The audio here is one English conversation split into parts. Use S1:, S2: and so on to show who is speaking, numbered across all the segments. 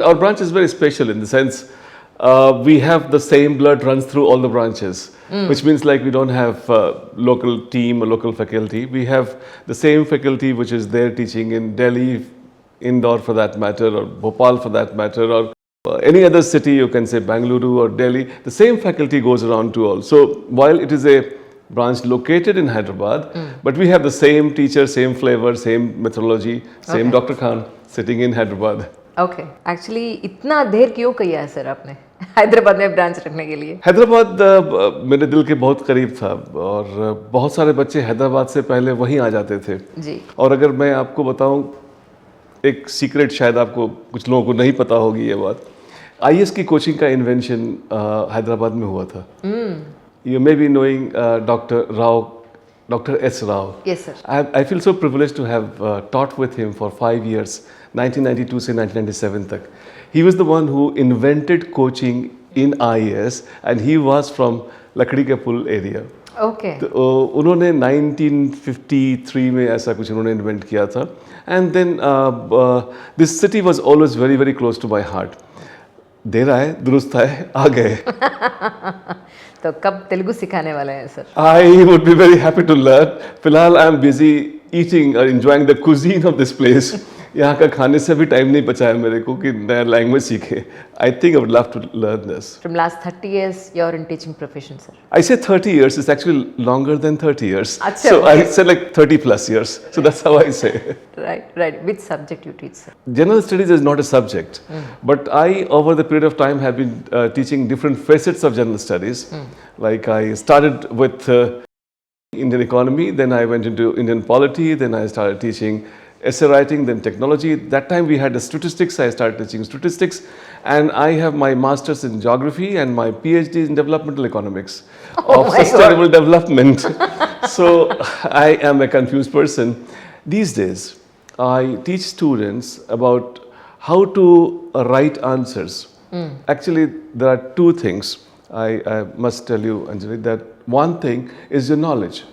S1: our branch is very special in the sense we have the same blood runs through all the branches, which means like we don't have local team or local faculty. We have the same faculty which is there teaching in Delhi, Indore for that matter, or Bhopal for that matter, or any other city, you can say Bangalore or Delhi. The same faculty goes around to all. So while it is a branch located in Hyderabad, but we have the same teacher, same flavor, same methodology, same Dr. Khan sitting in Hyderabad.
S2: Okay actually इतना देर क्यों किया है sir आपने हैदराबाद में branch रखने के लिए?
S1: हैदराबाद मेरे दिल के बहुत करीब था और बहुत सारे बच्चे हैदराबाद से पहले वहीं आ जाते थे
S2: जी।
S1: और अगर मैं आपको बताऊं एक सीक्रेट, शायद आपको कुछ लोगों को नहीं पता होगी ये बात, आईएएस की कोचिंग का इन्वेंशन हैदराबाद में हुआ था। You may be knowing doctor Rao, Dr. S. Rao.
S2: Yes, sir.
S1: I feel so privileged to have taught with him for 5 years, 1992 से 1997 तक. He was the one who invented coaching in IAS and he was from लकड़ी के पुल area.
S2: Okay.
S1: तो उन्होंने 1953 में ऐसा कुछ उन्होंने इन्वेंट किया था. And then this city was always very very close to my heart. देर आए दुरुस्त आए आ गए.
S2: तो कब तेलुगु सिखाने वाले हैं sir?
S1: I would be very happy to learn. फिलहाल I am busy eating or enjoying the cuisine of this place. यहाँ का खाने से भी टाइम नहीं बचा है मेरे को कि नया लैंग्वेज सीखे. I think I would love to learn this.
S2: From last 30 years, you're in teaching profession, sir.
S1: I say 30 years. It's actually longer than 30 years.
S2: Achha,
S1: so
S2: okay.
S1: I said like 30 plus years. So that's how I say.
S2: Right. Which subject you teach, sir?
S1: General studies is not a subject, but I, over the period of time, have been teaching different facets of general studies. Like I started with Indian economy, then I went into Indian polity, then I started teaching essay writing, then technology. That time we had the statistics, I started teaching statistics, and I have my master's in geography and my PhD in developmental economics of sustainable development. So I am a confused person. These days, I teach students about how to write answers. Actually, there are two things. I must tell you, Anjali, that one thing is your knowledge.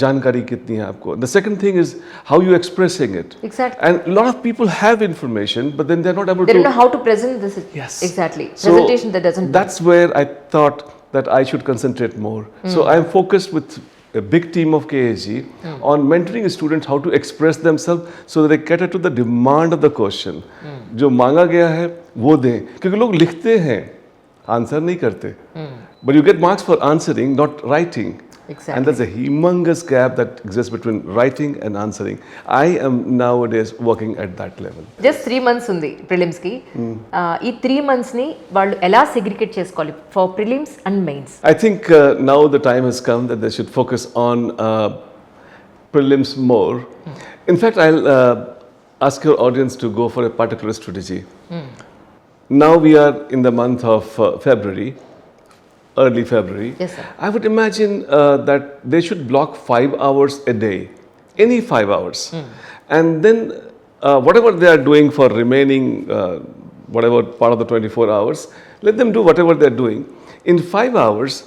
S1: जानकारी कितनी है आपको. The second thing is how you expressing it.
S2: Exactly.
S1: And a lot of people have information, but then they're not able
S2: They
S1: to.
S2: don't know how to present this.
S1: Yes.
S2: Exactly.
S1: So
S2: Presentation that doesn't.
S1: That's where I thought that I should concentrate more. So I'm focused with a big team of KSG on mentoring students how to express themselves so that they cater to the demand of the question. जो मांगा गया है वो दें, क्योंकि लोग लिखते हैं, आंसर नहीं करते. But you get marks for answering, not writing.
S2: Exactly.
S1: And there's a humongous gap that exists between writing and answering. I am nowadays working at that level.
S2: Just 3 months ఉంది ప్రిలిమ్స్ కి. ఈ 3 months ని వాళ్ళు ఎలా segregate చేసుకోవాలి for prelims and mains?
S1: I think now the time has come that they should focus on prelims more. In fact, I'll ask your audience to go for a particular strategy. Now we are in the month of February. Early February.
S2: Yes, sir.
S1: I would imagine that they should block 5 hours a day, any 5 hours, and then whatever they are doing for remaining whatever part of the 24 hours, let them do whatever they are doing. In 5 hours,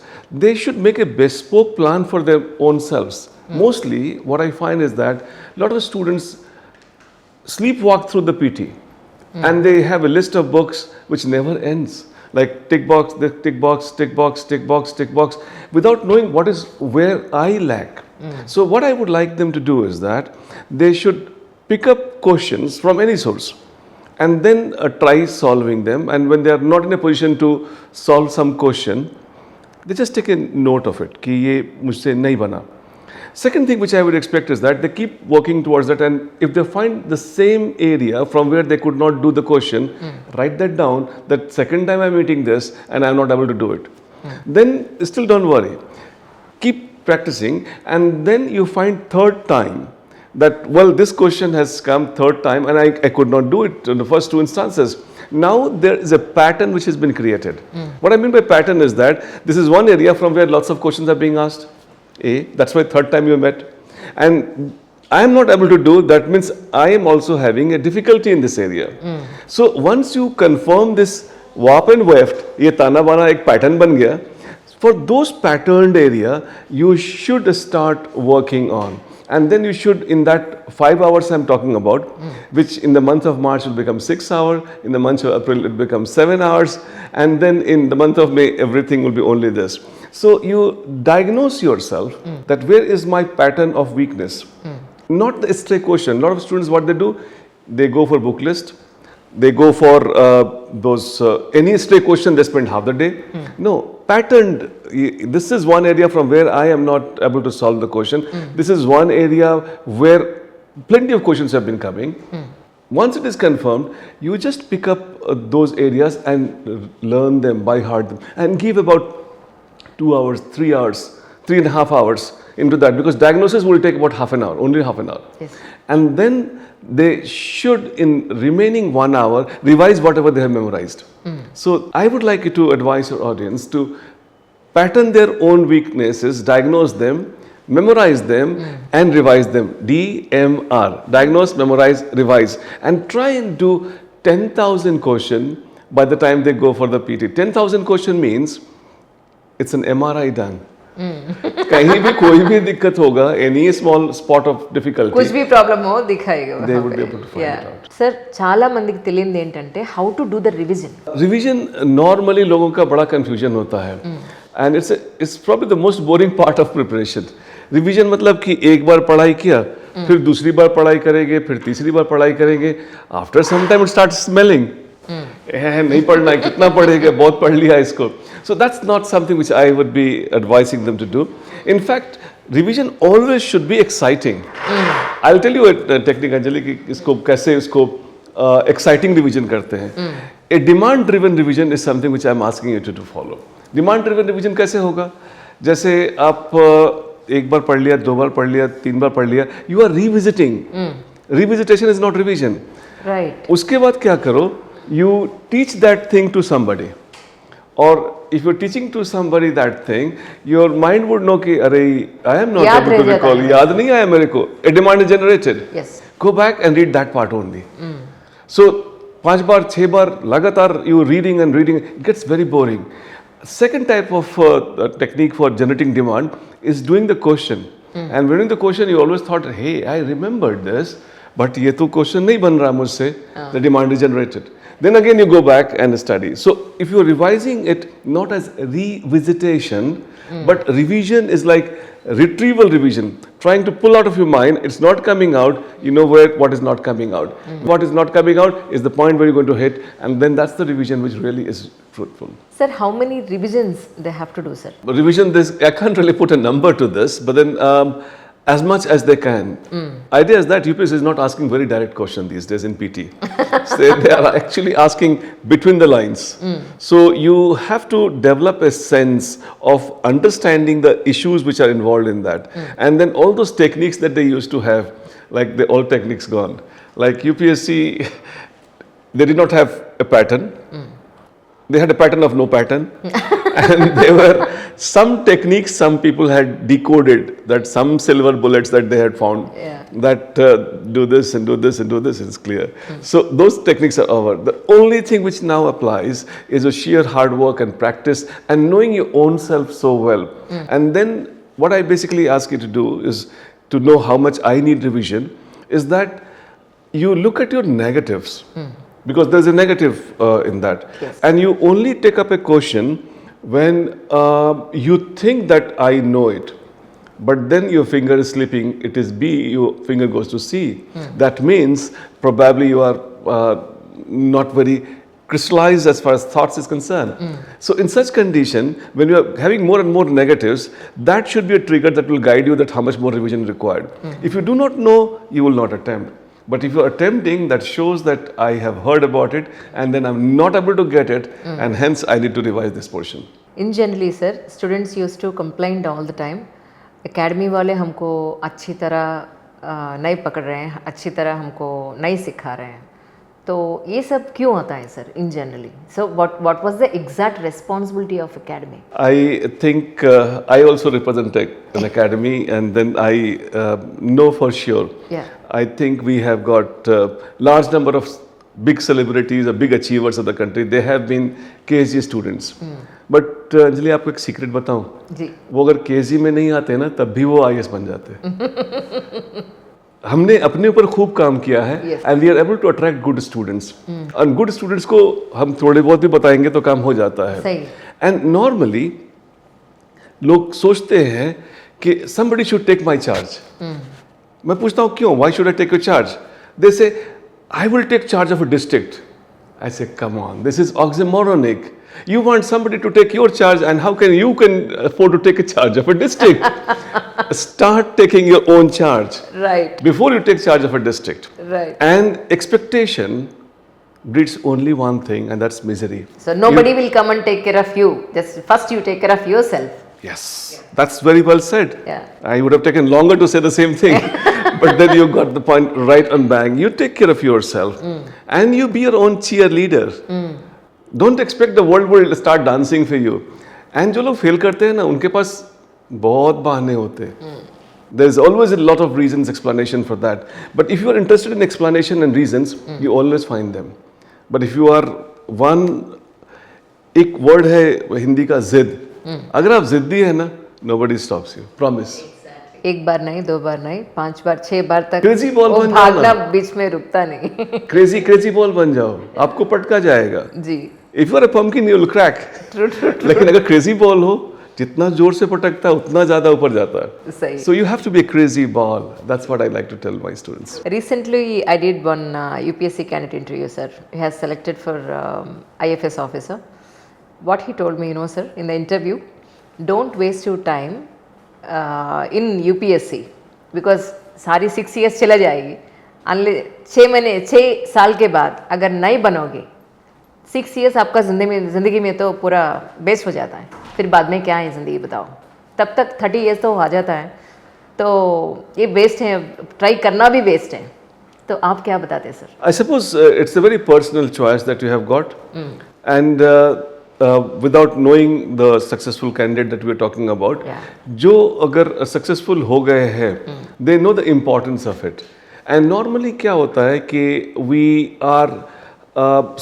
S1: they should make a bespoke plan for their own selves. Mostly, what I find is that a lot of students sleepwalk through the PT, and they have a list of books which never ends. Like tick box, tick box, tick box, tick box, tick box, without knowing what is where I lack. So what I would like them to do is that they should pick up questions from any source and then try solving them. And when they are not in a position to solve some question, they just take a note of it कि ये मुझसे नहीं बना. Second thing which I would expect is that they keep working towards that, and if they find the same area from where they could not do the question, write that down, that second time I'm meeting this and I'm not able to do it. Then still don't worry. Keep practicing, and then you find third time that, well, this question has come third time and I could not do it in the first 2 instances. Now there is a pattern which has been created. What I mean by pattern is that this is one area from where lots of questions are being asked. That's why third time you met, and I am not able to do that means I am also having a difficulty in this area. So once you confirm this warp and weft, ये ताना बाना एक pattern बन गया. For those patterned area, you should start working on. And then you should, in that 5 hours I'm talking about, which in the month of March will become 6 hours, in the month of April it becomes 7 hours, and then in the month of May everything will be only this. So you diagnose yourself that where is my pattern of weakness? Not the stray question. A lot of students, what they do, they go for book list, they go for any stray question, they spend half the day. No, patterned. This is one area from where I am not able to solve the question. This is one area where plenty of questions have been coming. Once it is confirmed, you just pick up those areas and learn them by heart and give about 2 hours, 3 hours, 3.5 hours into that, because diagnosis will take about half an hour, only half an hour.
S2: Yes.
S1: And then they should, in remaining 1 hour, revise whatever they have memorized. So I would like you to advise your audience to pattern their own weaknesses, diagnose them, memorize them, and revise them. DMR. Diagnose, memorize, revise. And try and do 10,000 question by the time they go for the PT. 10,000 question means it's an MRI done. कहीं भी कोई भी दिक्कत होगा, any small spot of difficulty,
S2: कुछ भी problem हो दिखाएगा
S1: they
S2: वहाँ
S1: would be
S2: पे.
S1: able to find it out.
S2: Sir చాలా మందికి తెలియదు ఏంటంటే how to do the revision.
S1: Revision normally लोगों का बड़ा कंफ्यूजन होता है, and it's probably the most boring part of preparation. Revision मतलब कि एक बार पढ़ाई किया, फिर दूसरी बार पढ़ाई करेंगे, फिर तीसरी बार पढ़ाई करेंगे. After some time it start smelling, नहीं पढ़ना है, कितना पढ़ेगा, बहुत पढ़ लिया इसको. So that's not something which I would be advising them to do. In fact, revision always should be exciting. I'll tell you a technique, Anjali, कि इसको कैसे इसको exciting revision करते हैं. A demand driven revision is something which I'm asking you to follow. Demand driven revision कैसे होगा? जैसे आप एक बार पढ़ लिया, 2 बार पढ़ लिया, 3 बार पढ़ लिया, you are revisiting. Revisitation is not revision.
S2: Right.
S1: उसके बाद क्या करो? You teach that thing to somebody. Or if you're teaching to somebody that thing, your mind would know कि अरे I am not
S2: याद
S1: able to
S2: रह जाता
S1: recall,
S2: है.
S1: याद नहीं आया मेरे को. A demand is generated.
S2: Yes.
S1: Go back and read that part only. So 5 बार 6 बार लगातार you reading and reading, it gets very boring. Second type of technique for generating demand is doing the question. And when doing the question, you always thought, hey, I remembered this, but ये तो question नहीं बन रहा मुझसे. The demand is generated. Then again you go back and study. So if you're revising it not as revisitation, but revision is like retrieval revision, trying to pull out of your mind, it's not coming out, you know what is not coming out. What is not coming out is the point where you're going to hit, and then that's the revision which really is fruitful.
S2: Sir, how many revisions they have to do, sir?
S1: Revision, I can't really put a number to this, but then as much as they can. Idea is that UPSC is not asking very direct question these days in PT. So they are actually asking between the lines. So you have to develop a sense of understanding the issues which are involved in that. And then all those techniques that they used to have, like the old techniques gone. Like UPSC, they did not have a pattern. They had a pattern of no pattern. And there were some techniques some people had decoded, that some silver bullets that they had found, that do this and do this and do this, it's clear. So those techniques are over. The only thing which now applies is a sheer hard work and practice and knowing your own self so well. And then what I basically ask you to do is to know how much I need revision, is that you look at your negatives. Because there's a negative in that.
S2: Yes.
S1: And you only take up a question when you think that I know it, but then your finger is slipping, it is B, your finger goes to C. That means probably you are not very crystallized as far as thoughts is concerned. So in such condition, when you are having more and more negatives, that should be a trigger that will guide you that how much more revision is required. If you do not know, you will not attempt. But if you are attempting, that shows that I have heard about it and then I'm not able to get it, and hence I need to revise this portion.
S2: In generally, sir, students used to complain all the time. Academy वाले हमको अच्छी तरह नहीं पकड़ रहे हैं, अच्छी तरह हमको नहीं सिखा रहे हैं. तो ये सब क्यों होता है, sir? In generally, so what was the exact responsibility of academy?
S1: I think I also represent an academy, and then I know for sure.
S2: Yeah.
S1: I think we have got large number of big celebrities or big achievers of the country. They have been KSG students. But but Anjali आपको एक secret बताऊं,
S2: जी
S1: वो अगर KG में नहीं आते ना तब भी वो आईएएस बन जाते हमने अपने ऊपर खूब काम किया है
S2: Yes.
S1: And we are able to attract good students और गुड स्टूडेंट्स को हम थोड़े बहुत भी बताएंगे तो काम हो जाता है।
S2: सही।
S1: एंड नॉर्मली लोग सोचते हैं कि somebody should take my charge. मैं पूछता हूँ क्यों? Why should I take your charge? They say, I will take charge of a district. I say, come on, this is oxymoronic. You want somebody to take your charge, and how can you afford to take a charge of a district? Start taking your own charge
S2: right
S1: before you take charge of a district.
S2: Right.
S1: And expectation breeds only one thing, and that's misery.
S2: So nobody will come and take care of you. Just first you take care of yourself.
S1: Yes, that's very well said.
S2: Yeah.
S1: I would have taken longer to say the same thing, but then you got the point right on bang. You take care of yourself, and you be your own cheerleader. Don't expect the world will start dancing for you. And जो लोग fail करते हैं ना, उनके पास बहुत बहाने होते हैं. There is always a lot of reasons, explanation for that. But if you are interested in explanation and reasons, you always find them. But if you are one, एक word है हिंदी का जिद. अगर आप जिद्दी है ना, nobody stops you. Promise.
S2: एक बार नहीं, दो बार नहीं, 5 बार 6 बार तक
S1: Crazy ball
S2: वो
S1: बन जाओ
S2: भागना
S1: ना।
S2: बीच में रुकता नहीं।
S1: क्रेजी बॉल बन जाओ, आपको पटका जाएगा.
S2: जी
S1: If you are a pumpkin, you will crack.
S2: True true
S1: लेकिन अगर क्रेजी बॉल हो, जितना जोर से पटकता है उतना ज्यादा ऊपर जाता है.
S2: सही।
S1: So you have to be a crazy ball. That's what I like to tell my students.
S2: Recently, I did one UPSC candidate interview, sir. He has selected for IFS officer. What he told me, you know, sir, in the interview, don't waste your time in UPSC because सारी 6 years चला जाएगी. Unless 6 साल के बाद अगर नहीं बनोगे, 6 years आपका जिंदगी में तो पूरा बेस्ट हो जाता है. फिर बाद में क्या है ज़िंदगी बताओ. तब तक 30 years तो आ जाता है. तो ये वेस्ट है, ट्राई करना भी वेस्ट है. तो आप क्या बताते हैं sir?
S1: I suppose it's a very personal choice that you have got, and without knowing the successful candidate that we are talking about,
S2: Yeah.
S1: जो अगर successful हो गए हैं, they know the importance of it. And normally क्या होता है कि we are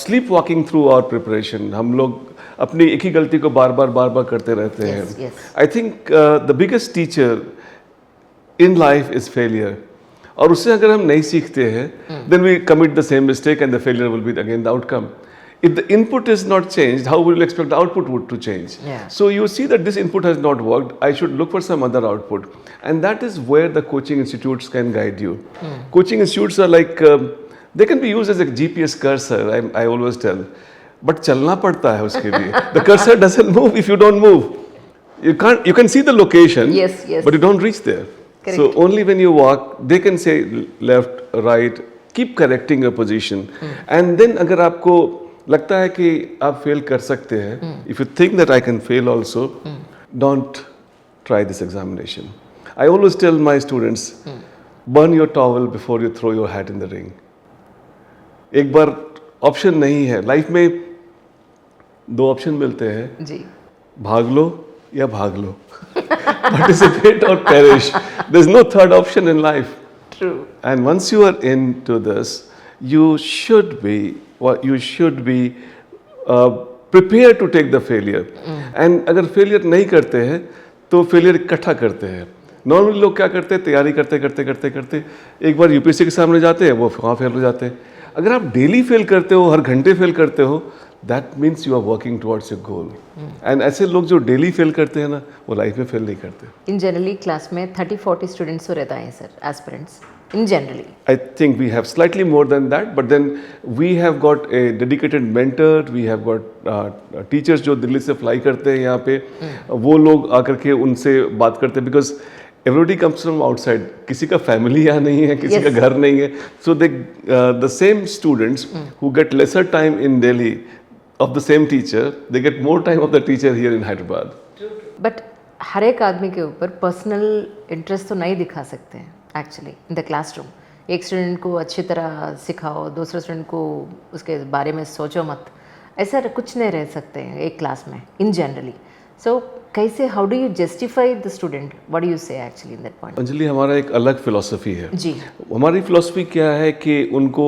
S1: sleepwalking through our preparation. हम लोग अपनी एक ही गलती को बार बार करते रहते हैं.
S2: Yes, yes.
S1: I think the biggest teacher in life is failure. और उससे अगर हम नहीं सीखते हैं, then we commit the same mistake and the failure will be again the outcome. If the input is not changed, how will you expect the output to change?
S2: Yeah.
S1: So you see that this input has not worked, I should look for some other output. And that is where the coaching institutes can guide you. Coaching institutes are like, they can be used as a GPS cursor, I always tell. But चलना पड़ता है उसके लिए. The cursor doesn't move if you don't move. You can see the location,
S2: Yes, yes.
S1: but you don't reach there.
S2: Correct.
S1: So only when you walk, they can say left, right, keep correcting your position. And then अगर आपको लगता है कि आप fail कर सकते हैं, if you think that I can fail also, don't try this examination. I always tell my students, burn your towel before you throw your hat in the ring. एक बार ऑप्शन नहीं है लाइफ में, 2 option मिलते हैं,
S2: जी
S1: भाग लो या भाग लो. Participate or perish. There's no third option in life.
S2: True.
S1: And once you are into this, you should be prepared to take the failure. And अगर failure नहीं करते हैं तो failure इकट्ठा करते हैं. नॉर्मली लोग क्या करते हैं, तैयारी करते एक बार यूपीएससी के सामने जाते हैं, वो वहाँ फेल हो जाते हैं. अगर आप डेली फेल करते हो, हर घंटे फेल करते हो, that means you are working towards your goal. And ऐसे लोग जो डेली फेल करते हैं ना, वो लाइफ में फेल नहीं करते.
S2: इन जनरली क्लास में 30-40 स्टूडेंट्स तो रहता है sir, aspirants in generally.
S1: I think we have slightly more than that, but then we have got a dedicated mentor, we have got teachers जो दिल्ली से fly करते हैं यहाँ पे, वो लोग आकर के उनसे बात करते हैं, because everybody comes from outside. किसी का family यहाँ नहीं है, किसी का घर नहीं है, so the same students who get lesser time in Delhi of the same teacher, they get more time of the teacher here in Hyderabad.
S2: But हर एक आदमी के ऊपर पर्सनल इंटरेस्ट तो नहीं दिखा सकते हैं एक्चुअली इन द क्लासरूम. एक स्टूडेंट को अच्छी तरह सिखाओ, दूसरे स्टूडेंट को उसके बारे में सोचो मत, ऐसा कुछ नहीं रह सकते हैं एक क्लास में इन जनरली. सो कैसे, how do you justify the student, what do you say actually in that point?
S1: Anjali, हमारा एक अलग फिलॉसफी है.
S2: जी.
S1: हमारी फिलॉसफी क्या है कि उनको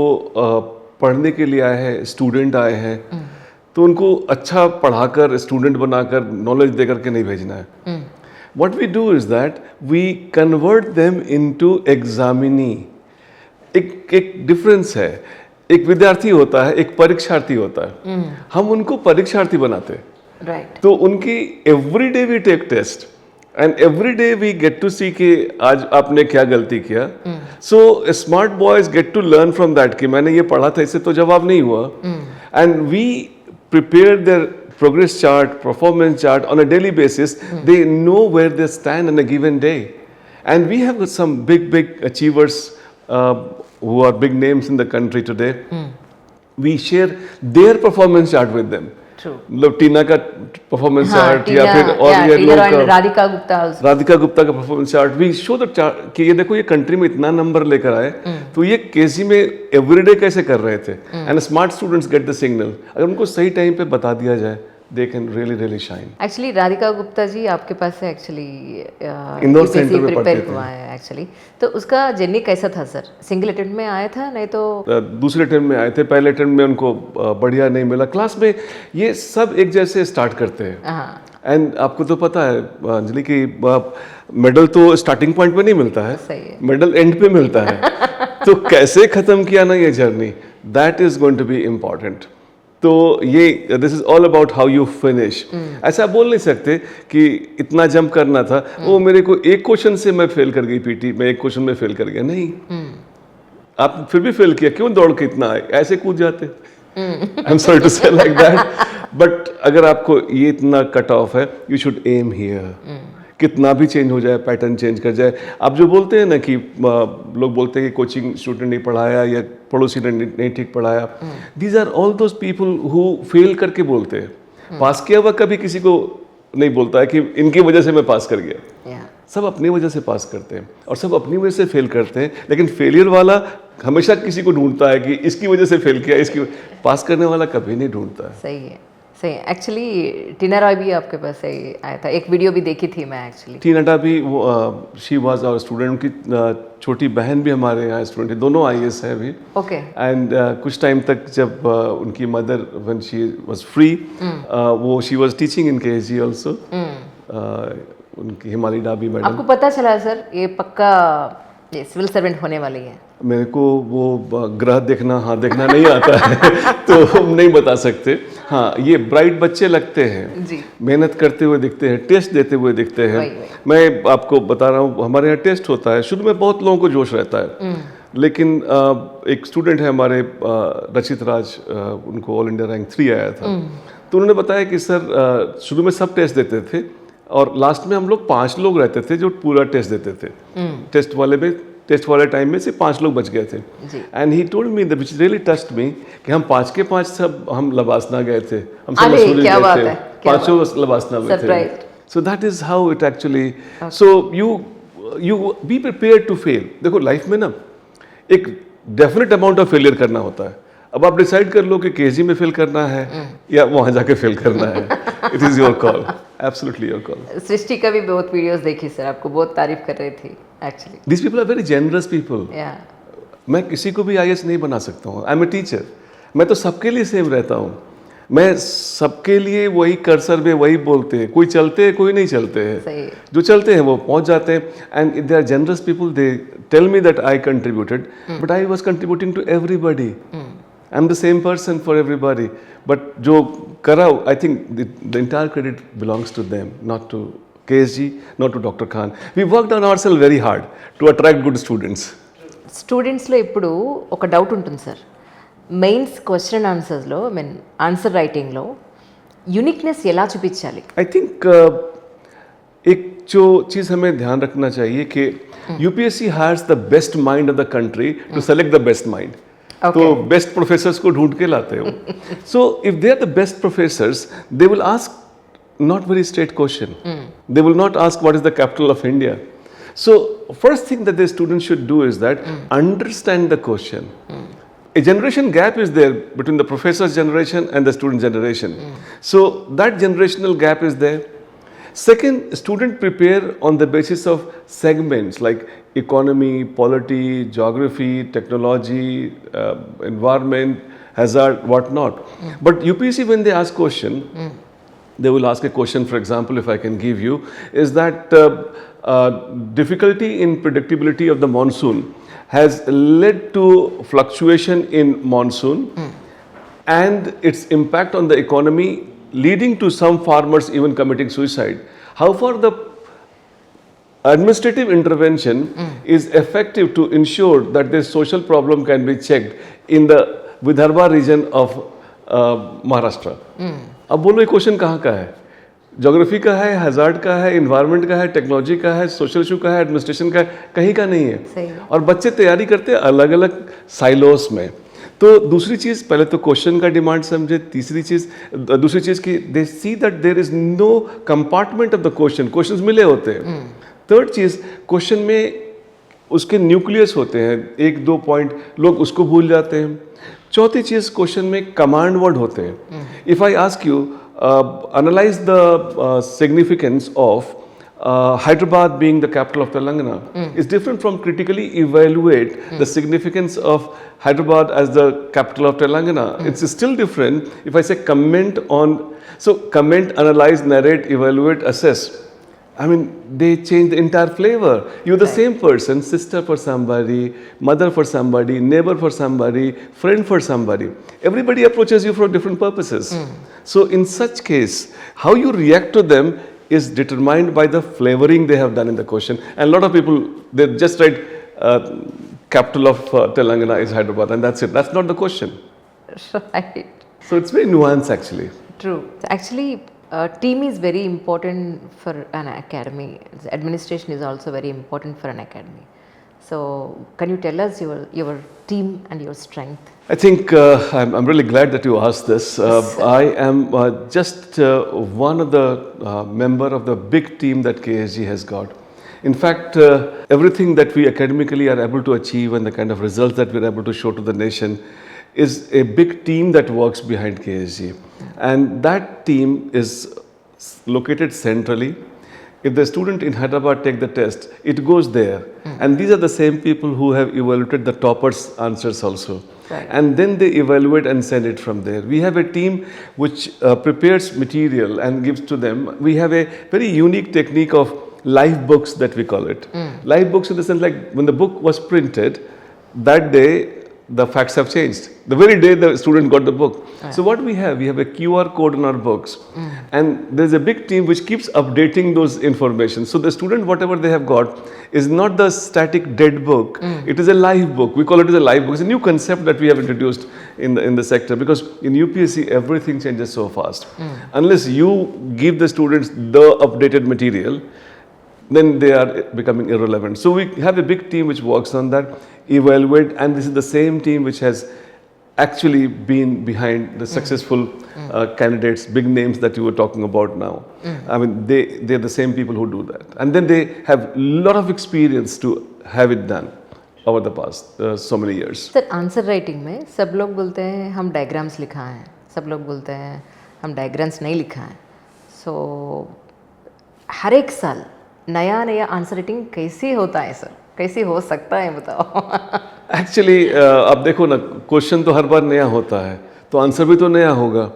S1: पढ़ने के लिए आए हैं, स्टूडेंट आए हैं, तो उनको अच्छा पढ़ाकर स्टूडेंट बनाकर नॉलेज देकर के नहीं भेजना है. What we do is that we convert them into examinee. एक डिफरेंस है. एक विद्यार्थी होता है, एक परीक्षार्थी होता है. हम उनको परीक्षार्थी बनाते हैं.
S2: राइट.
S1: तो उनकी every day we take test and every day we get to see कि आज आपने क्या गलती किया. So smart boys get to learn from that कि मैंने ये पढ़ा था, इससे तो जवाब नहीं हुआ. And we prepare their progress chart, performance chart on a daily basis. They know where they stand on a given day. And we have some big achievers who are big names in the country today. We share their performance chart with them.
S2: True.
S1: मतलब टीना का performance chart या
S2: टीना,
S1: फिर और ये
S2: टीना
S1: लोग
S2: and
S1: का
S2: Radhika Gupta also.
S1: Radhika Gupta का performance chart. We show the chart कि ये देखो ये कंट्री में इतना नंबर लेकर आए, तो ये केजी में एवरीडे कैसे कर रहे थे. And smart students get the signal. अगर उनको सही टाइम पे बता दिया जाए, they can really shine.
S2: Actually Radhika Gupta ji आपके पास से एक्चुअली
S1: इंदौर सेंटर में पढ़ते
S2: प्रिपेयर हुआ है एक्चुअली. तो उसका जर्नी कैसा था सर? सिंगल अटेम्प्ट में आया था, नहीं तो
S1: दूसरे अटेम्प्ट में आए थे. पहले अटेम्प्ट में उनको बढ़िया नहीं मिला. क्लास में ये सब एक जैसे स्टार्ट करते हैं. एंड आपको तो पता है अंजलि कि मेडल तो स्टार्टिंग पॉइंट पे नहीं मिलता है.
S2: सही है.
S1: मेडल एंड पे मिलता है. तो कैसे खत्म किया ना ये journey, that is going to be important. तो ये this is all about how you finish. ऐसा बोल नहीं सकते कि इतना जंप करना था, वो मेरे को एक क्वेश्चन से मैं फेल कर गई पीटी में, एक क्वेश्चन में फेल कर गया. नहीं, आप फिर भी फेल किया, क्यों दौड़ के इतना आए, ऐसे कूद जाते. आई एम सॉरी टू से लाइक दैट. बट अगर आपको ये इतना कट ऑफ है, यू शुड एम हियर. कितना भी चेंज हो जाए, पैटर्न चेंज कर जाए. आप जो बोलते हैं ना कि लोग बोलते हैं कि कोचिंग स्टूडेंट नहीं पढ़ाया या पड़ोसी ने नहीं ठीक पढ़ाया, these are all those people who fail करके बोलते हैं. पास किया हुआ कभी किसी को नहीं बोलता है कि इनकी वजह से मैं पास कर गया. सब अपनी वजह से पास करते हैं और सब अपनी वजह से फेल करते हैं. लेकिन फेलियर वाला हमेशा किसी को ढूंढता है कि इसकी वजह से फेल किया, इसकी. पास करने वाला कभी नहीं ढूंढता है.
S2: सही है. सही. एक्चुअली टीना रॉय भी आपके पास से आया था, एक वीडियो भी देखी थी मैं एक्चुअली.
S1: टीना भी वो शी वाज आवर स्टूडेंट. उनकी छोटी बहन भी हमारे यहाँ स्टूडेंट है. दोनों IAS है अभी.
S2: ओके.
S1: एंड कुछ टाइम तक जब उनकी mother when she was free, वो she was teaching in KSG also. उनकी हिमाली डाबी मैडम.
S2: आपको पता चला सर ये पक्का ये सिविल सर्वेंट होने वाली है?
S1: मेरे को वो ग्रह देखना नहीं आता है तो हम नहीं बता सकते. हाँ, ये ब्राइट बच्चे लगते हैं
S2: जी.
S1: मेहनत करते हुए दिखते हैं, टेस्ट देते हुए दिखते हैं. मैं आपको बता रहा हूँ, हमारे यहाँ टेस्ट होता है. शुरू में बहुत लोगों को जोश रहता है, लेकिन एक स्टूडेंट है हमारे रचित राज, उनको ऑल इंडिया रैंक 3 आया था. तो उन्होंने बताया कि सर शुरू में सब टेस्ट देते थे और लास्ट में हम लोग 5 लोग रहते थे जो पूरा टेस्ट देते थे. टेस्ट वाले टाइम में से 5 लोग बच गए थे. And he told me that which really touched me कि हम 5 के 5 सब हम लबासना गए थे. हम सब मसूरी गए थे, 5 लबासना में थे. So that is how it actually. So you be prepared to fail. देखो लाइफ में ना एक डेफिनेट अमाउंट ऑफ फेलियर करना होता है. अब आप डिसाइड कर लो कि KG में फेल करना है या वहां जाके फेल करना है. It is your call. Absolutely your call.
S2: Srishti का भी बहुत वीडियोस देखी सर, आपको बहुत तारीफ कर रही थी actually.
S1: These people are very generous people. मैं किसी को भी IAS नहीं बना सकता हूँ. I am a teacher. मैं तो सबके लिए सेम रहता हूँ. मैं सबके लिए वही कर्सर में वही बोलते हैं. कोई चलते हैं, कोई नहीं चलते हैं. जो चलते हैं वो पहुंच जाते हैं. And they are generous people. They tell me that I contributed, but I was contributing to everybody. I am the same person for everybody. But जो करा, I think the entire credit belongs to them, not to KSG, not to Dr. Khan. We worked on ourselves very hard to attract good students.
S2: స్టూడెంట్స్లో ఇప్పుడు ఒక doubt ఉంటుంది sir, mains question ఆన్సర్స్లో answer రైటింగ్లో uniqueness ఎలా చూపించాలి?
S1: I think एक जो चीज़ हमें ध्यान रखना चाहिए कि UPSC hires the best mind of the country to select the best mind. तो बेस्ट प्रोफेसर्स को ढूंढ के लाते हो. So if they are the best professors, they will ask not very straight question. They will not ask what is the capital of India. So first thing that the students should do is that understand the question. A generation gap is there between the professor's generation and the student generation. So that generational gap is there. Second, student prepare on the basis of segments like economy, polity, geography, technology, environment, hazard, what not. But UPSC, when they ask question, they will ask a question, for example, if I can give you, is that difficulty in predictability of the monsoon has led to fluctuation in monsoon and its impact on the economy, leading to some farmers even committing suicide. How far the administrative intervention is effective to ensure that this social problem can be checked in the Vidarbha region of Maharashtra. अब बोलो ये question कहाँ का है? Geography का है, hazard का है, इन्वायरमेंट का है, टेक्नोलॉजी का है, सोशल इशू का है, एडमिनिस्ट्रेशन का है, कहीं का नहीं
S2: सही
S1: है.
S2: है.
S1: और बच्चे तैयारी करते हैं अलग अलग साइलोस में. तो दूसरी चीज़, पहले तो क्वेश्चन का डिमांड समझे. दूसरी चीज़ कि they see that there is no compartment of the question. Questions मिले होते हैं. थर्ड चीज़, क्वेश्चन में उसके न्यूक्लियस होते हैं, 1-2 पॉइंट, लोग उसको भूल जाते हैं. चौथी चीज़, क्वेश्चन में कमांड वर्ड होते हैं. If I ask you analyze the significance of Hyderabad being the capital of Telangana is different from critically evaluate the significance of Hyderabad as the capital of Telangana. It's still different if I say comment on, so comment, analyze, narrate, evaluate, assess. I mean, they change the entire flavor. You're the same person, sister for somebody, mother for somebody, neighbor for somebody, friend for somebody. Everybody approaches you for different purposes. So in such case, how you react to them is determined by the flavoring they have done in the question. And a lot of people, they just write capital of Telangana is Hyderabad, and that's it. That's not the question.
S2: Right.
S1: So it's very nuanced actually.
S2: True. Actually, team is very important for an academy. Administration is also very important for an academy. So, can you tell us your team and your strength?
S1: I think I'm really glad that you asked this. I am just one of the member of the big team that KSG has got. In fact, everything that we academically are able to achieve and the kind of results that we're able to show to the nation is a big team that works behind KSG. And that team is located centrally. If the student in Hyderabad take the test, it goes there. And these are the same people who have evaluated the toppers' answers also.
S2: Right.
S1: And then they evaluate and send it from there. We have a team which prepares material and gives to them. We have a very unique technique of live books that we call it. Live books in the sense like when the book was printed, that day the facts have changed. The very day the student got the book. So what we have a QR code in our books. And there's a big team which keeps updating those information. So the student, whatever they have got, is not the static dead book. It is a live book. We call it as a live book. It's a new concept that we have introduced in the sector, because in UPSC everything changes so fast. Unless you give the students the updated material, then they are becoming irrelevant. So we have a big team which works on that, evaluate, and this is the same team which has actually been behind the successful candidates, big names that you were talking about now. I mean, they're the same people who do that. And then they have a lot of experience to have it done over the past so many years.
S2: Sir, answer writing में सब लोग बोलते हैं हम diagrams लिखा है, सब लोग बोलते हैं हम डायग्राम्स नहीं लिखा है. सो हर एक साल नया नया आंसर राइटिंग कैसे होता है सर? कैसे हो सकता है बताओ?
S1: एक्चुअली अब देखो ना, क्वेश्चन तो हर बार नया होता है, तो आंसर भी तो नया होगा.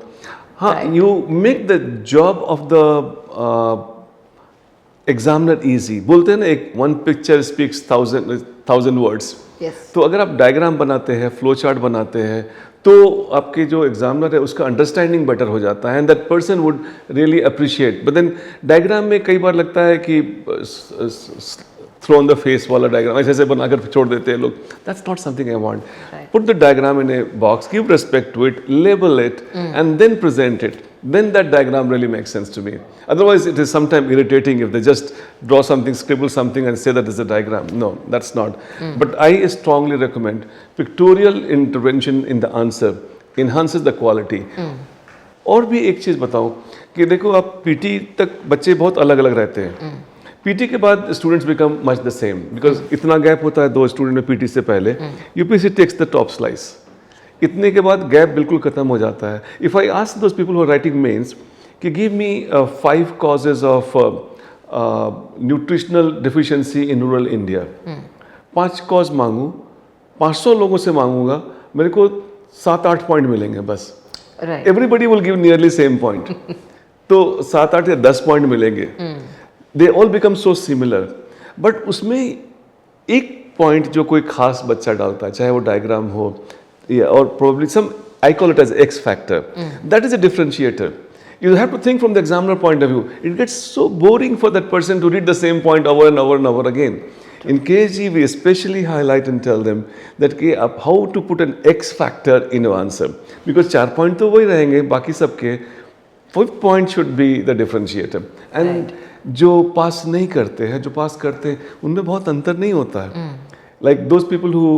S1: हाँ, you make the job of the examiner easy. बोलते हैं ना, एक one picture speaks 1000 words.
S2: Yes.
S1: तो अगर आप डायग्राम बनाते हैं, फ्लो चार्ट बनाते हैं, तो आपके जो एग्जामिनर है उसका अंडरस्टैंडिंग बेटर हो जाता है, and that person would really appreciate. But then diagram में कई बार लगता है कि थ्रो ऑन द फेस वाला डायग्राम ऐसे बनाकर छोड़ देते हैं लोग. That's not something I want. Put the diagram in a box, give respect to it, label it, and then present it. Then that diagram really makes sense to me. Otherwise, it is sometimes irritating if they just draw something, scribble something, and say that is a diagram. No, that's not. But I strongly recommend pictorial intervention in the answer enhances the quality. और भी एक चीज़ बताऊँ कि देखो, आप PT तक बच्चे बहुत अलग अलग रहते हैं. पीटी के बाद students become much the same, because इतना गैप होता है 2 स्टूडेंट में पीटी से पहले. UPSC takes the top slice. इतने के बाद गैप बिल्कुल खत्म हो जाता है. If I ask those people who are writing mains कि give me 5 causes of nutritional deficiency in rural India, 5 cause मांगूँ, 500 लोगों से मांगूंगा, मेरे को 7-8 पॉइंट मिलेंगे बस.
S2: Right.
S1: Everybody will give nearly same point. तो 7-8 या 10 पॉइंट मिलेंगे. They all become so similar. But उसमें एक पॉइंट जो कोई खास बच्चा डालता है, चाहे वो डायग्राम हो या और probably some, I call it as X factor. That is a differentiator. You have to think from the examiner point of view. It gets so boring for that person to read the same point over and over and over again. In KG, we especially highlight and tell them that how to put an X factor in your answer. Because 4 point तो वही रहेंगे, बाकी सबके 5th point should be the differentiator. And जो पास नहीं करते हैं, जो पास करते हैं, उनमें बहुत अंतर नहीं होता है. Like those people who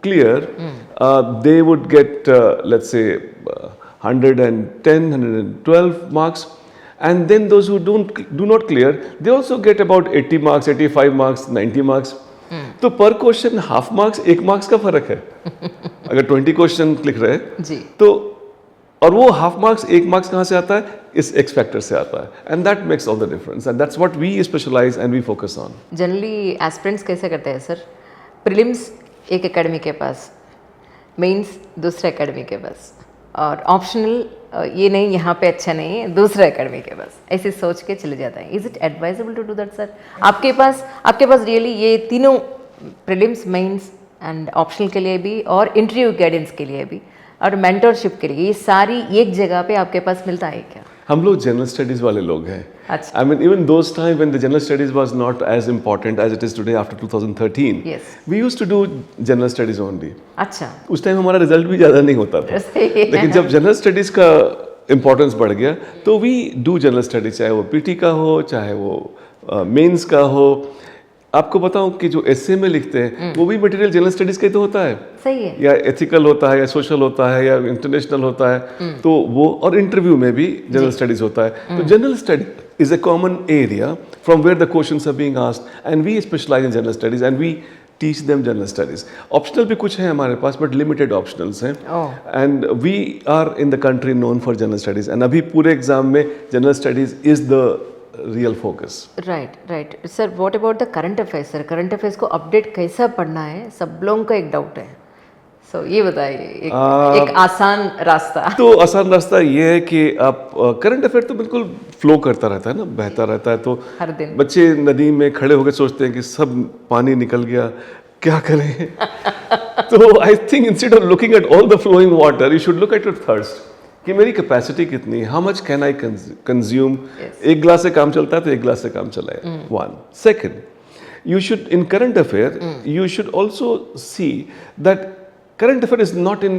S1: clear, they would get, let's say, 110, 112 marks, and then those who do not clear, they also get about 80 marks, 85 marks, 90 marks. तो पर क्वेश्चन हाफ मार्क्स 1 मार्क्स का फर्क है. अगर 20 क्वेश्चन लिख रहे हैं
S2: जी,
S1: तो और वो हाफ मार्क्स 1 मार्क्स कहाँ से आता है? इस एक्स फैक्टर से आता है. And that makes all the difference, and that's what we specialise and we focus on.
S2: Generally aspirants कैसे करते हैं सर? प्रीलिम्स एक एकेडमी के पास, मेंस दूसरे एकेडमी के पास, और ऑप्शनल ये नहीं, यहाँ पे अच्छा नहीं है, दूसरे एकेडमी के पास, ऐसे सोच के चले जाता है. Is it advisable to do that sir? आपके पास रियली ये तीनों प्रीलिम्स, मेंस एंड ऑप्शनल के लिए भी और इंटरव्यू गाइडेंस के लिए भी और मेंटरशिप के लिए, ये सारी एक जगह पे आपके पास मिलता है क्या?
S1: हम लोग जनरल स्टडीज वाले लोग हैं.
S2: अच्छा.
S1: I mean, even those time when the general studies was not as important as it is today after 2013,
S2: Yes.
S1: we used to do general studies only.
S2: अच्छा.
S1: उस टाइम हमारा रिजल्ट भी ज़्यादा नहीं होता था.
S2: सही है.
S1: लेकिन जब जनरल स्टडीज़ का इम्पोर्टेंस बढ़ गया तो वी डू जनरल स्टडीज, चाहे वो पीटी का हो, चाहे वो मेंस का हो. आपको बताऊं कि जो एसए में लिखते हैं वो भी मटेरियल जनरल स्टडीज़ का ही तो होता है.
S2: सही है.
S1: या एथिकल होता है, या सोशल होता है, या इंटरनेशनल होता है. तो वो, और इंटरव्यू में भी जनरल स्टडीज होता है. तो general study is a common area from where the questions are being asked, and we specialize in general studies and we teach them general studies. Optional भी कुछ है हमारे पास, but limited optionals हैं. And we are in the country known for general studies, and अभी पूरे exam में general studies is the real focus.
S2: Right sir. What about the current affairs sir? Current affairs को update कैसा पढ़ना है, सब लोगों का एक डाउट है. सो ये बताइए, एक आसान रास्ता.
S1: तो आसान रास्ता ये है कि आप करंट अफेयर तो बिल्कुल फ्लो करता रहता है ना, बहता रहता है. तो
S2: हर दिन
S1: बच्चे नदी में खड़े होकर सोचते हैं कि सब पानी निकल गया, क्या करें? तो I think instead of looking at all the flowing water, you should look at your thirst, कि मेरी कैपेसिटी कितनी है, how much can I consume. एक ग्लास से काम चलता है तो एक ग्लास से काम चलाए. 1. Second, you should, in current affair, you should also see that current affair is not in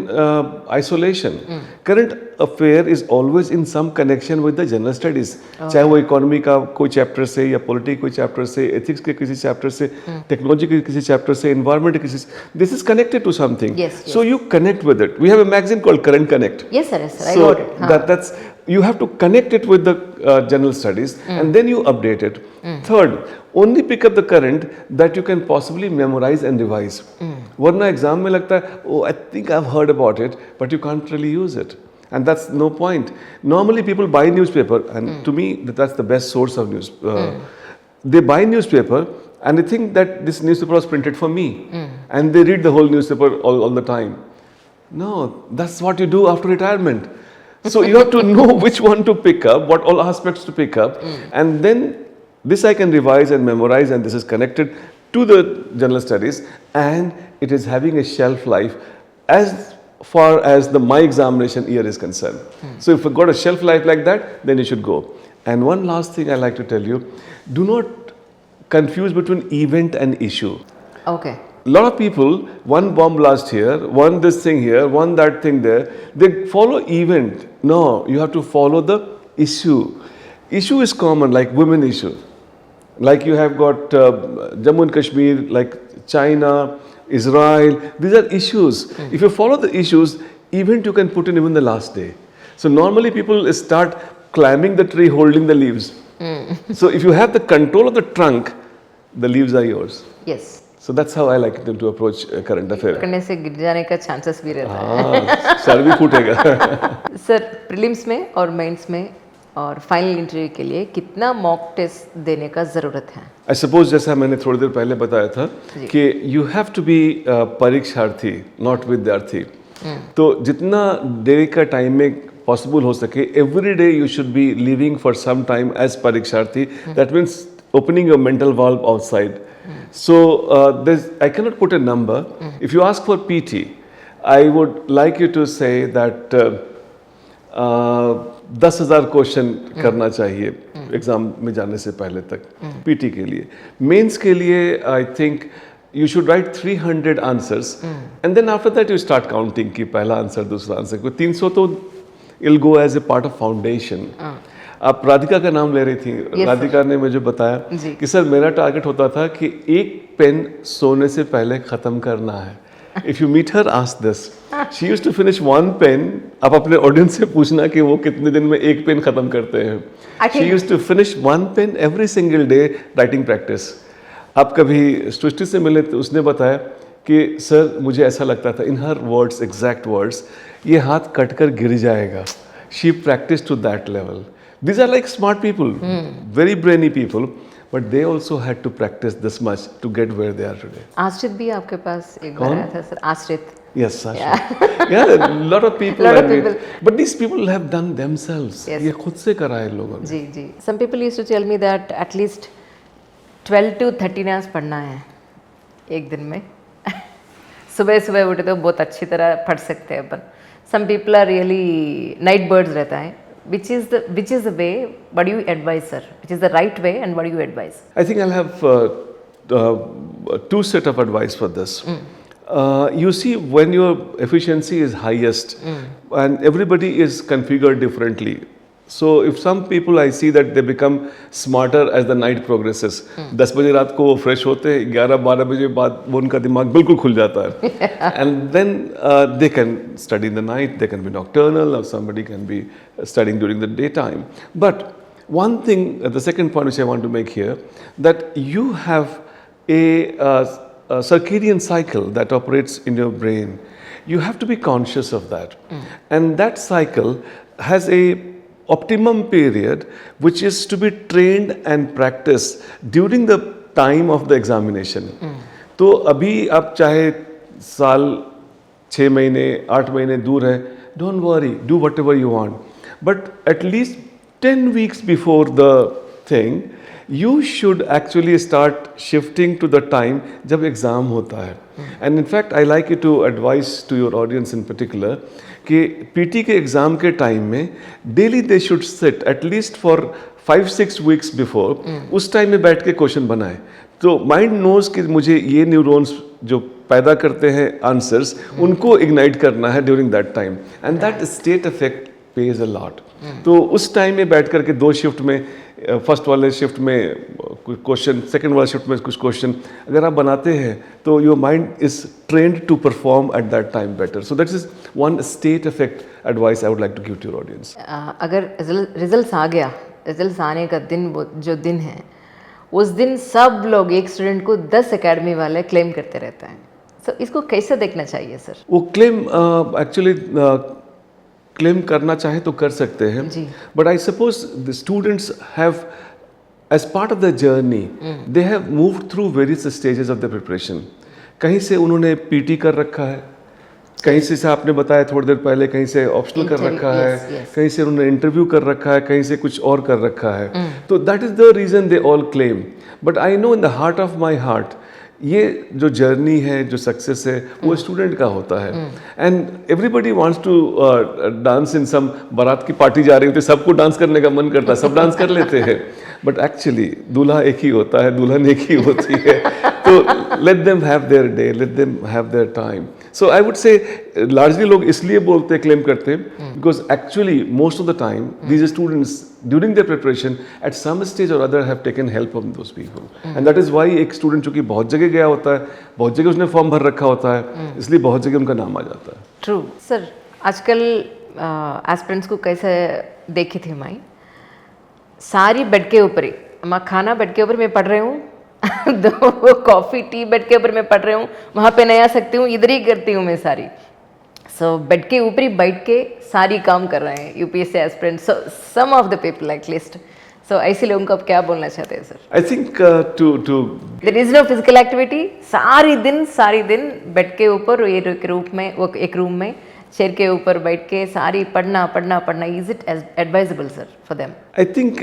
S1: isolation. Current affair is always in some connection with the general studies. चाहे वो इकोनॉमी का कोई चैप्टर से, या politics कोई chapter से, ethics के किसी चैप्टर से, टेक्नोलॉजी के किसी चैप्टर से, एनवायरनमेंट के किसी, this is connected to something.
S2: Yes.
S1: So you connect with it. We have a magazine called Current Connect.
S2: Yes sir, I
S1: So
S2: got it.
S1: that's, you have to connect it with the general studies, and then you update it. Third, only pick up the current that you can possibly memorize and revise. वरना exam में लगता है, oh I think I've heard about it, but you can't really use it, and that's no point. Normally people buy newspaper, and to me that's the best source of news. They buy newspaper and they think that this newspaper was printed for me, and they read the whole newspaper all the time. No, that's what you do after retirement. So you have to know which one to pick up, what all aspects to pick up, and then this I can revise and memorize, and this is connected to the general studies, and it is having a shelf life as far as my examination year is concerned. So if you've got a shelf life like that, then you should go. And one last thing I like to tell you, do not confuse between event and issue.
S2: Okay.
S1: A lot of people, one bomb blast here, one this thing here, one that thing there, they follow event. No, you have to follow the issue. Issue is common, like women issue. Like you have got Jammu and Kashmir, like China, Israel, these are issues. If you follow the issues, event you can put in even the last day. So normally people start climbing the tree holding the leaves. So if you have the control of the trunk, the leaves are yours.
S2: Yes.
S1: So that's how I like them to approach current affair.
S2: पकड़ने से गिर जाने का chances भी रहता है.
S1: हाँ, sir भी फूटेगा.
S2: सर प्रीलिम्स में और मेंस में और फाइनल इंटरव्यू के लिए कितना मॉक टेस्ट देने का ज़रूरत है?
S1: I suppose जैसा मैंने थोड़ी देर पहले बताया था कि you have to be परीक्षार्थी, not विद्यार्थी. तो जितना डे का टाइम में पॉसिबल हो सके, every day you should be living for some time as परीक्षार्थी. That means opening your mental valve outside. So I cannot put a number. If you ask for PT, I would like you to say that 10,000 question करना चाहिए exam में जाने से पहले तक PT के लिए. मेंस के लिए I think you should write 300 answers and then after that you start counting कि पहला आंसर दूसरा आंसर. कोई 300 तो I'll go as a part of foundation. आप राधिका का नाम ले रही थी. राधिका ने मुझे बताया कि सर मेरा टारगेट होता था कि एक पेन सोने से पहले खत्म करना है. If you meet her ask this, she used to finish one pen. आप अपने ऑडियंस से पूछना कि वो कितने दिन में एक पेन खत्म करते हैं. She used to finish one pen every single day writing practice. आप कभी सृष्टि से मिले तो उसने बताया कि सर मुझे ऐसा लगता था, in her words, exact words, ये हाथ कट कर गिर जाएगा. She practice to that level. These are like smart people, very brainy people, but they also had to practice this much to get where they are today.
S2: आश्रित भी आपके पास एक बार आया था सर. आश्रित.
S1: Yes, Sasha. Yeah, a lot of people. But these people have done themselves.
S2: Yes.
S1: ये खुद से करा है लोगों ने.
S2: जी जी. Some people used to tell me that at least 12 to 13 hours पढ़ना है एक दिन में. सुबह सुबह उठे तो बहुत अच्छी तरह पढ़ सकते हैं अपन. Some people are really night birds रहता है. Which is the way? What do you advise, sir? Which is the right way, and what do you advise?
S1: I think I'll have two set of advice for this. You see, when your efficiency is highest, and everybody is configured differently. So if some people I see that they become smarter as the night progresses. 10 बजे रात को वो fresh होते हैं, 11-12 बजे बाद वो उनका दिमाग बिल्कुल खुल जाता है. And then they can study in the night, they can be nocturnal, or somebody can be studying during the daytime. But one thing, the second point which I want to make here, that you have a circadian cycle that operates in your brain. You have to be conscious of that. And that cycle has a optimum period which is to be trained and practiced during the time of the examination. तो अभी आप चाहे साल 6 महीने 8 महीने दूर है, don't worry, do whatever you want, but at least 10 weeks before the thing you should actually start shifting to the time जब एग्ज़ाम होता है. And in fact I like you to advise to your audience in particular कि PT के exam के time में daily they should seat at least for 5-6 weeks before. उस time में बैठ के क्वेश्चन बनाए तो माइंड नोज कि मुझे ये न्यूरॉन्स जो पैदा करते हैं आंसर्स, उनको इग्नाइट करना है during that time. And that state effect page a lot. तो उस टाइम में बैठ करके 2 शिफ्ट में, फर्स्ट वाले शिफ्ट में कुछ क्वेश्चन, सेकंड वाले शिफ्ट में कुछ क्वेश्चन अगर आप बनाते हैं तो your mind is trained to perform at that time better. So that is one state effect advice I would like to give to your audience.
S2: अगर रिजल्ट्स आ गया, रिजल्ट्स आने का दिन, वो जो दिन है, उस दिन सब लोग एक स्टूडेंट को 10 एकेडमी वाले क्लेम करते रहते हैं. सो इसको कैसे देखना चाहिए सर?
S1: वो क्लेम एक्चुअली क्लेम करना चाहे तो कर सकते हैं, but I suppose the students have as part of the journey they have moved through various stages of the preparation. कहीं से उन्होंने पीटी कर रखा है, कहीं से आपने बताया थोड़ी देर पहले, कहीं से ऑप्शनल कर रखा है, कहीं से उन्होंने इंटरव्यू कर रखा है, कहीं से कुछ और कर रखा है. तो that is the reason they all claim. But I know in the heart of my heart ये जो जर्नी है, जो सक्सेस है, वो स्टूडेंट का होता है. And everybody wants to dance in some, बारात की पार्टी जा रही होती है, सबको डांस करने का मन करता है, सब डांस कर लेते हैं, बट एक्चुअली दूल्हा एक ही होता है, दुल्हन एक ही होती है. तो let them have their day, let them have their time. So I would say largely लोग इसलिए बोलते हैं, क्लेम करते हैं, because actually most of the time these students during their preparation at some stage or other have taken help from those people. And that is why एक student चूंकि बहुत जगह गया होता है, बहुत जगह उसने फॉर्म भर रखा होता है, इसलिए बहुत जगह उनका नाम आ जाता है.
S2: True sir. आजकल एस्पिरेंट्स को कैसे देखी थी मैं, सारी बेड के ऊपर ही, मैं खाना बेड के ऊपर मैं पढ़ रही हूँ, दो कॉफ़ी टी बेड के ऊपर मैं पढ़ रही हूँ, वहाँ पे नहीं आ सकती हूँ, इधर ही करती हूँ मैं सारी. सो बेड के ऊपर ही बैठ के सारी काम कर रहे हैं UPSC aspirant. So some of the people at least. So ऐसे लोगों को आप क्या बोलना चाहते हैं sir?
S1: I think to
S2: there is no physical activity, सारी दिन बेड के ऊपर एक रूम में चेयर के ऊपर बैठ के सारी पढ़ना पढ़ना पढ़ना, is it advisable sir for them?
S1: I think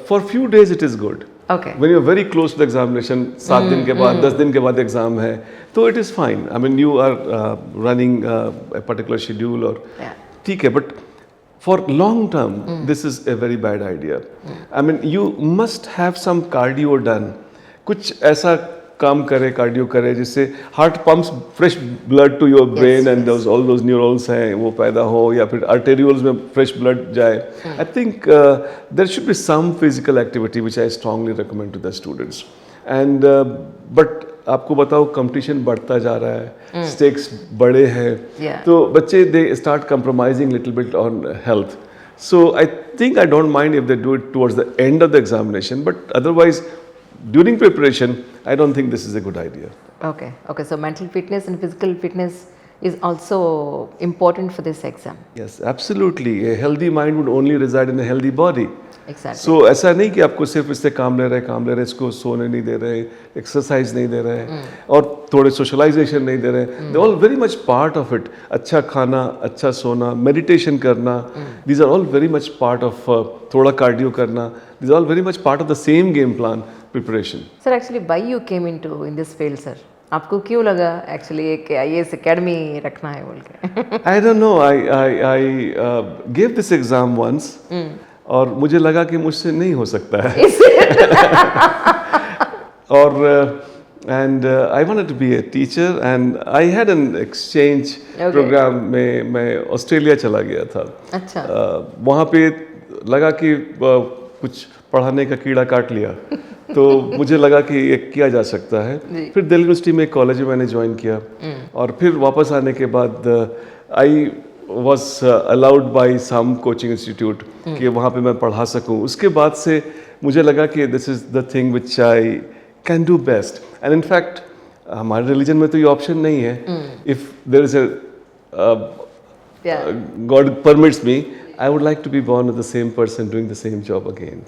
S1: for few days it is good.
S2: Okay,
S1: When you are very close to the examination, 7 दिन के बाद, 10 दिन के बाद एग्जाम है, तो it is fine. I mean, you are running a particular schedule और ठीक है, but for long term, this is a very bad idea. I mean, you must have some cardio done. कुछ ऐसा काम करे, कार्डियो करे, जिससे heart pumps fresh blood to your brain and all those neurons हैं वो पैदा हो, या फिर आर्टेरियोल्स में फ्रेश ब्लड जाए. I think there should be some physical activity which I strongly recommend to the students. And but आपको बताओ, कंपटीशन बढ़ता जा रहा है, स्टेक्स बड़े हैं, तो बच्चे they start compromising little bit on health. So I think I don't mind if they do it towards the end of the examination, but otherwise during preparation I don't think this is a good idea.
S2: Okay, okay. So mental fitness and physical fitness is also important for this exam.
S1: Yes, absolutely. A healthy mind would only reside in a healthy body.
S2: Exactly.
S1: So ऐसा नहीं कि आपको सिर्फ इससे काम ले रहे, इसको सोने नहीं दे रहे, एक्सरसाइज नहीं दे रहे, और थोड़े सोशलाइजेशन नहीं दे रहे. They all very much part of it. अच्छा खाना, अच्छा सोना, मेडिटेशन करना, these are all very much part of थोड़ा कार्डियो करना. These are all very much part of the same game plan preparation.
S2: Sir, actually, why you came into in this field, sir? आपको क्यों लगा actually एक IAS academy रखना है बोल के?
S1: I don't know. I gave this exam once. और मुझे लगा कि मुझसे नहीं हो सकता है. और and I wanted to be a teacher and I had an exchange program में मैं ऑस्ट्रेलिया चला गया था.
S2: अच्छा.
S1: वहाँ पे लगा कि कुछ पढ़ाने का कीड़ा काट लिया, तो मुझे लगा कि ये किया जा सकता है. फिर दिल्ली यूनिवर्सिटी में कॉलेज में मैंने ज्वाइन किया, और फिर वापस आने के बाद आई was allowed by some coaching institute कि वहाँ पे मैं पढ़ा सकूँ. उसके बाद से मुझे लगा कि this is the thing which I can do best. And in fact हमारे रिलीजन में तो ये ऑप्शन नहीं है. If there is a God permits me, I would like to be born as the same person doing the same job again.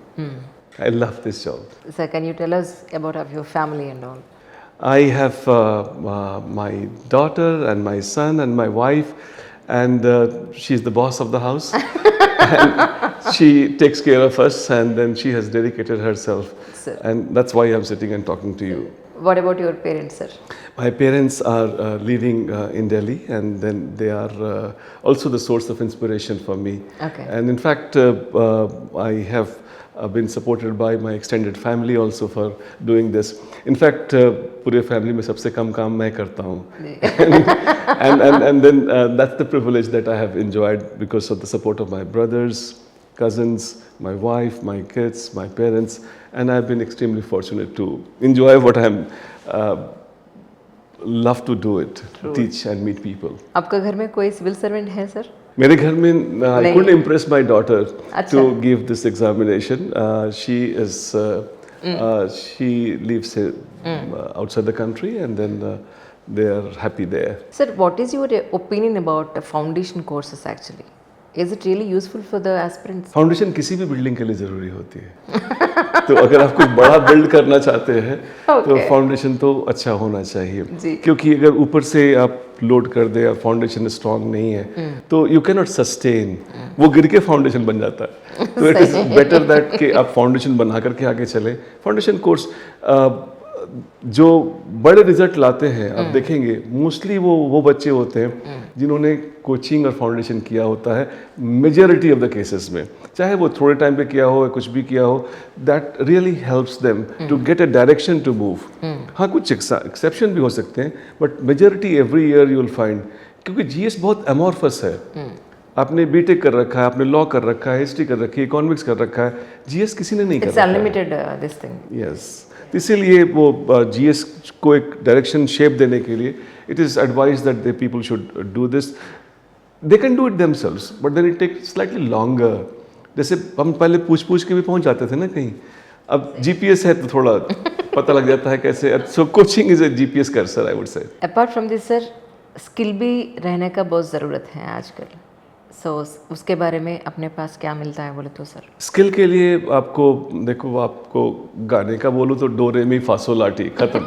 S1: I love this job.
S2: Sir, can you tell us about your family and all?
S1: I have my daughter and my son and my wife. And she's the boss of the house. And she takes care of us, and then she has dedicated herself.
S2: Sir.
S1: And that's why I'm sitting and talking to you.
S2: What about your parents, sir?
S1: My parents are living in Delhi, and then they are also the source of inspiration for me.
S2: Okay.
S1: And in fact, I have been supported by my extended family also for doing this. In fact, पूरे family में सबसे कम काम मैं करता हूँ. And then that's the privilege that I have enjoyed because of the support of my brothers, cousins, my wife, my kids, my parents, and I've been extremely fortunate to enjoy what I'm love to do it, teach and meet people.
S2: आपका घर में कोई civil servant है, sir?
S1: मेरे घर में I couldn't impress my daughter
S2: अच्छा.
S1: to give this examination. She is she lives outside the country, and then they are happy there.
S2: Sir, what is your opinion about foundation courses actually? Is it really useful for the aspirants?
S1: Foundation किसी भी building के लिए ज़रूरी होती है. तो अगर आप कुछ बड़ा बिल्ड करना चाहते हैं तो फाउंडेशन तो अच्छा होना चाहिए. क्योंकि अगर ऊपर से आप लोड कर दे और फाउंडेशन स्ट्रांग नहीं है तो यू कैन नॉट सस्टेन. वो गिर के फाउंडेशन बन जाता है. तो इट इज़ बेटर दैट कि आप फाउंडेशन बना करके आगे चले. फाउंडेशन कोर्स जो बड़े रिजल्ट लाते हैं आप देखेंगे मोस्टली वो बच्चे होते हैं जिन्होंने कोचिंग और फाउंडेशन किया होता है. मेजॉरिटी ऑफ द केसेस में, चाहे वो थोड़े टाइम पे किया हो या कुछ भी किया हो, that really helps them to get a direction to move. हाँ, कुछ एक्सेप्शन भी हो सकते हैं, but majority every year you will find. क्योंकि जीएस बहुत एमोरफस है. आपने बीटेक कर रखा है, आपने लॉ कर रखा है, हिस्ट्री कर रखी है, इकोनॉमिक्स कर रखा है, जीएस किसी ने नहीं कर रखा है.
S2: It's unlimited this thing.
S1: Yes, इसीलिए वो जीएस को एक डायरेक्शन शेप देने के लिए it is advise that the people should do this. They can do it themselves, but then it take slightly longer. जैसे हम पहले पूछ के भी पहुंच जाते थे ना कहीं, अब जीपीएस है तो थोड़ा पता लग जाता है कैसे. So coaching is a GPS cursor, I would say.
S2: Apart from this sir, skill भी रहने का बहुत ज़रूरत है आजकल. सो उसके बारे में अपने पास क्या मिलता है बोले तो सर?
S1: स्किल के लिए आपको देखो, आपको गाने का बोलूँ तो डो रे मी फा सो ला टी खत्म।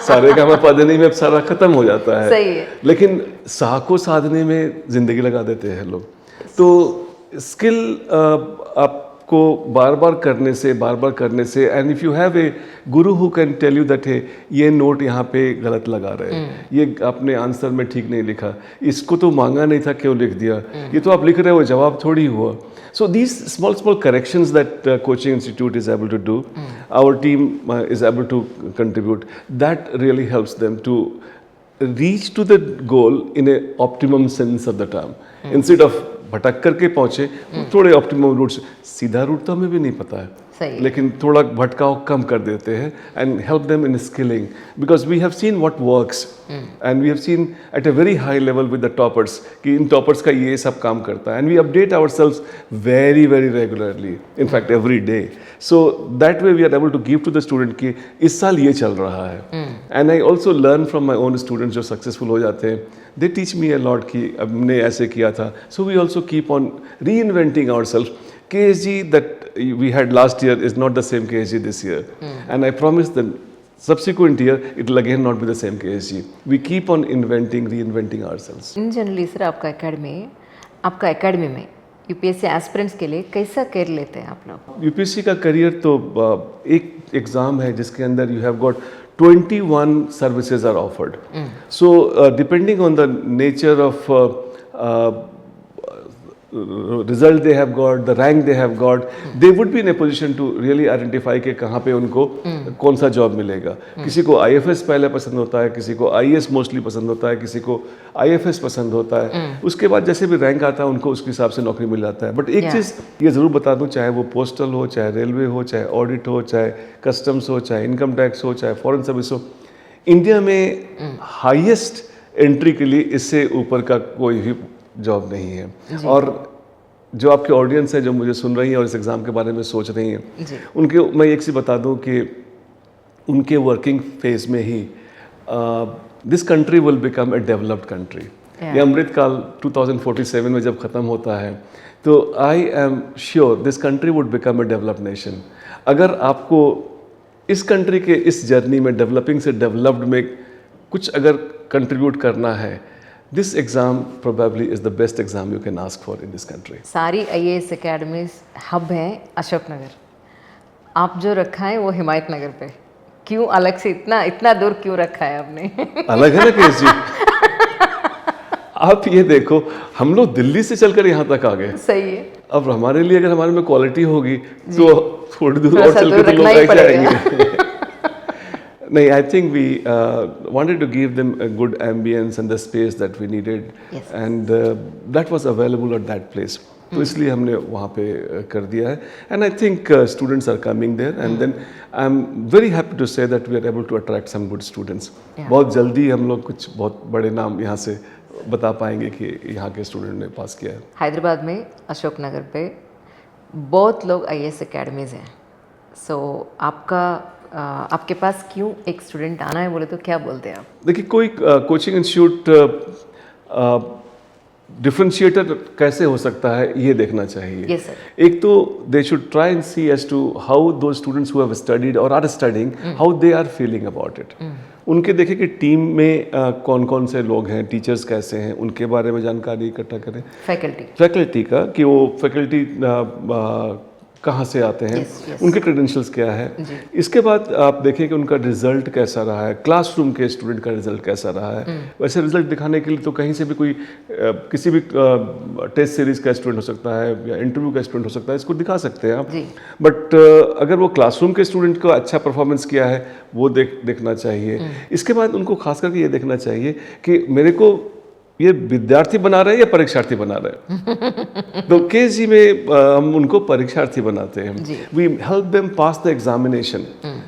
S1: सारे का मैं पढ़ने में अब सारा खत्म हो जाता है।
S2: सही है।
S1: लेकिन सा को साधने में जिंदगी लगा देते हैं लोग। तो स्किल आपको बार बार करने से and if you have a guru who can tell you that है ये नोट यहाँ पे गलत लगा रहे हैं, ये आपने आंसर में ठीक नहीं लिखा, इसको तो मांगा नहीं था क्यों लिख दिया, ये तो आप लिख रहे हो जवाब थोड़ी हुआ। So these small corrections that coaching institute is able to do, our team is able to contribute. That really helps them to reach to the goal in a optimum sense of the term. Instead of भटक करके पहुंचे, थोड़े optimum root से, सीधा root तो हमें भी नहीं पता है,
S2: सही।
S1: लेकिन थोड़ा भटकाव कम कर देते हैं and help them in skilling because we have seen what works and we have seen at a very high level with the toppers कि इन टॉपर्स का ये सब काम करता है and we update ourselves very regularly, in fact every day, so that way we are able to give to the student कि इस साल ये चल रहा है। And I also learn from my own students जो सक्सेसफुल हो जाते हैं, they teach me a lot कि अब हमने ऐसे किया था, so we also keep on reinventing our self. KSG that we had last year is not the same KSG this year. And I promise the subsequent year it will again not be the same KSG. We keep on reinventing ourselves.
S2: In generally sir आपका academy में UPSC aspirants के लिए कैसा care लेते हैं आप लोग?
S1: UPSC का करियर तो एक एग्ज़ाम है जिसके अंदर you have got 21 services are offered. So depending on the nature of result they have got, the rank they have got, they would be in a position to really identify कि कहाँ पे उनको कौन सा job मिलेगा। किसी को IFS पहले पसंद होता है, किसी को IAS मोस्टली पसंद होता है, किसी को IFS पसंद होता है, उसके बाद जैसे भी रैंक आता है उनको उसके हिसाब से नौकरी मिल जाता है। बट एक चीज़ ये ज़रूर बता दूँ, चाहे वो पोस्टल हो, चाहे रेलवे हो, चाहे ऑडिट हो, चाहे कस्टम्स हो, चाहे इनकम टैक्स हो, चाहे फॉरेन सर्विस हो, इंडिया में हाईएस्ट एंट्री के लिए इससे ऊपर का कोई भी जॉब नहीं है। और जो आपके ऑडियंस है जो मुझे सुन रही हैं और इस एग्ज़ाम के बारे में सोच रही हैं, उनके मैं एक चीज़ बता दूं कि उनके वर्किंग फेज में ही this country will become a developed country. ये अमृतकाल 2047 में जब ख़त्म होता है तो I am sure this country would become a developed nation. अगर आपको इस कंट्री के इस जर्नी में डेवलपिंग से डेवलप्ड में कुछ अगर कंट्रीब्यूट करना है, this exam probably is the best exam you can ask for in this country.
S2: सारी IAS अकेडमीज हब है अशोक नगर, आप जो रखा है वो हिमायत नगर पे, क्यों अलग से इतना दूर क्यों रखा है आपने? अलग
S1: है ना केस जी। आप ये देखो, हम लोग दिल्ली से चलकर यहाँ तक आ गए।
S2: सही है।
S1: अब हमारे लिए अगर हमारे में क्वालिटी होगी तो थोड़ी दूर और चल के तो लोग ऐसे आएंगे। नहीं, I think we wanted to give them a good ambience and the space that we needed, and that was available at that place. तो इसलिए हमने वहाँ पे कर दिया है, and I think students are coming there, and then I'm very happy to say that we are able to attract some good students. बहुत जल्दी हम लोग कुछ बहुत बड़े नाम यहाँ से बता पाएंगे कि यहाँ के स्टूडेंट ने पास किया है।
S2: हैदराबाद में अशोक नगर पे बहुत लोग IAS अकेडमीज हैं, सो आपके पास क्यों एक स्टूडेंट आना है बोले तो क्या बोलते हैं आप? देखिए,
S1: कोई कोचिंग इंस्टीट्यूट डिफरेंशिएटर कैसे हो सकता है ये देखना चाहिए।
S2: yes, sir.
S1: एक तो they should try and see as to how those students who have studied or are studying how they are feeling about it. उनके देखें कि टीम में कौन कौन से लोग हैं, टीचर्स कैसे हैं, उनके बारे में जानकारी इकट्ठा करें। फैकल्टी का कि वो फैकल्टी कहाँ से आते हैं, उनके क्रेडेंशियल्स क्या है। इसके बाद आप देखें कि उनका रिजल्ट कैसा रहा है, क्लासरूम के स्टूडेंट का रिजल्ट कैसा रहा है। वैसे रिजल्ट दिखाने के लिए तो कहीं से भी कोई किसी भी टेस्ट सीरीज का स्टूडेंट हो सकता है या इंटरव्यू का स्टूडेंट हो सकता है, इसको दिखा सकते हैं आप। बट अगर वो क्लासरूम के स्टूडेंट का अच्छा परफॉर्मेंस किया है वो देखना चाहिए। इसके बाद उनको खास करके ये देखना चाहिए कि मेरे को ये विद्यार्थी बना रहे हैं या परीक्षार्थी बना रहे हैं। तो केजी में हम उनको परीक्षार्थी बनाते हैं। We help them pass the examination,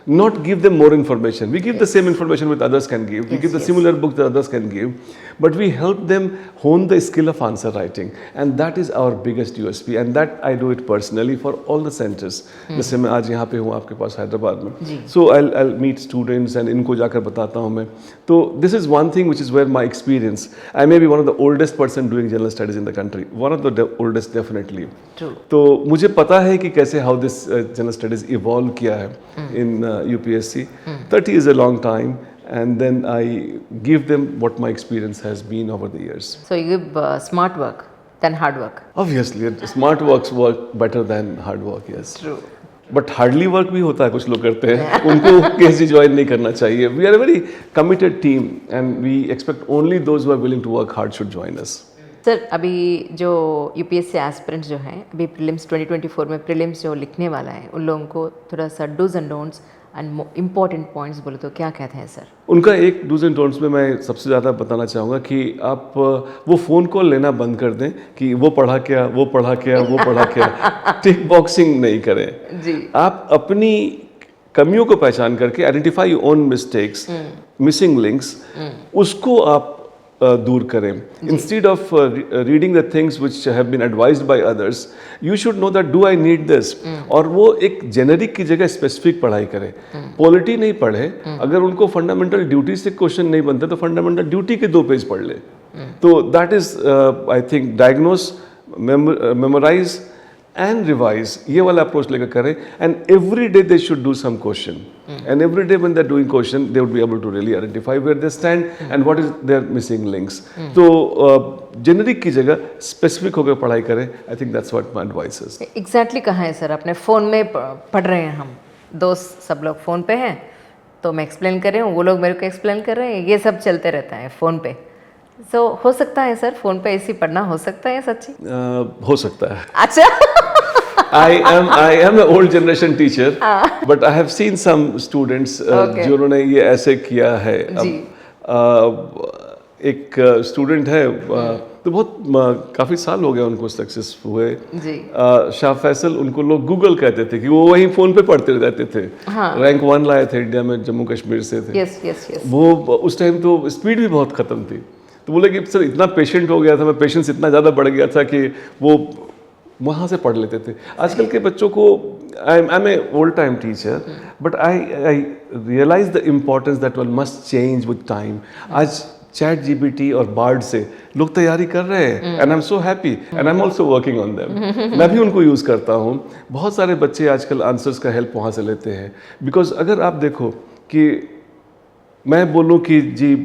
S1: not give them more information. We give the same information with others can give, we give the similar book that others can give, but we help them hone the skill of answer writing, and that is our biggest USP, and that I do it personally for all the centres. जैसे मैं आज यहाँ पे हूँ आपके पास हैदराबाद में, so I meet students and इनको जाकर बताता हूँ मैं। तो this is one thing which is where my experience. I may be one of the oldest person doing general studies in the country, one of the oldest definitely.
S2: True.
S1: तो मुझे पता है कि कैसे how this general studies evolve किया है in UPSC. 30 is a long time, and then I give them what my experience has been over the years.
S2: So you give smart work than hard work.
S1: Obviously, smart works work better than hard work, yes.
S2: True.
S1: But hardly work भी होता है, कुछ लोग करते हैं, उनको कैसे join नहीं करना चाहिए. We are a very committed team and we expect only those who are willing to work hard should join us.
S2: Sir अभी जो यूपीएससी एस्पिरेंट्स जो हैं अभी प्रीलिम्स 2024 में प्रीलिम्स जो लिखने वाला है उन लोगों को थोड़ा सा dos and don'ts and important points बोले तो क्या कहते हैं सर?
S1: उनका एक डूज एंड डोंट्स में मैं सबसे ज़्यादा बताना चाहूँगा कि आप वो फ़ोन कॉल लेना बंद कर दें कि वो पढ़ा क्या, वो पढ़ा क्या, वो पढ़ा क्या. टिक बॉक्सिंग नहीं करें
S2: जी.
S1: आप अपनी कमियों को पहचान करके identify your own mistakes, missing links, उसको आप दूर करें. Instead of reading the things which have been advised by others, you should know that do I need this. और वो एक जेनेरिक की जगह स्पेसिफिक पढ़ाई करें. पॉलिटी नहीं पढ़े. अगर उनको फंडामेंटल ड्यूटी से क्वेश्चन नहीं बनते तो फंडामेंटल ड्यूटी के 2 पेज पढ़ ले. तो that is I think diagnose, memorise and revise, ये वाला approach लेकर करें. And every day they should do some question. And every day when they're doing question, they would be able to really identify where they stand and what is their missing links. तो generic की जगह specific होकर पढ़ाई करें. I think that's what my advice is.
S2: Exactly कहाँ है sir? अपने phone में पढ़ रहे हैं, हम दोस्त सब लोग फ़ोन पे हैं, तो मैं एक्सप्लेन कर रही हूँ, वो लोग मेरे को एक्सप्लेन कर रहे हैं, ये सब चलते रहता है फ़ोन पे. So, हो सकता है सर फ़ोन पे ऐसी पढ़ना हो सकता है सच्ची?
S1: हो सकता है.
S2: अच्छा.
S1: I am an old generation teacher, but I have seen some students जिन्होंने ये ऐसे किया है. एक स्टूडेंट है तो बहुत काफ़ी साल हो गया उनको सक्सेस हुए. शाह फैसल, उनको लोग गूगल कहते थे कि वो वहीं फ़ोन पे पढ़ते रहते थे. रैंक 1 लाए थे इंडिया में, जम्मू कश्मीर से थे. वो उस टाइम तो स्पीड भी बहुत ख़त्म थी. तो बोले कि सर इतना पेशेंट हो गया था, मैं पेशेंस इतना ज़्यादा बढ़ गया था कि वो वहाँ से पढ़ लेते थे. आजकल के बच्चों को I am a old time teacher, but I realise the importance that one must change with time. आज चैट जीपीटी और बार्ड से लोग तैयारी कर रहे हैं and I am so happy and I am also working on them. मैं भी उनको यूज़ करता हूँ. बहुत सारे बच्चे आजकल आंसर्स का हेल्प वहाँ से लेते हैं. बिकॉज अगर आप देखो कि मैं बोलूँ कि जी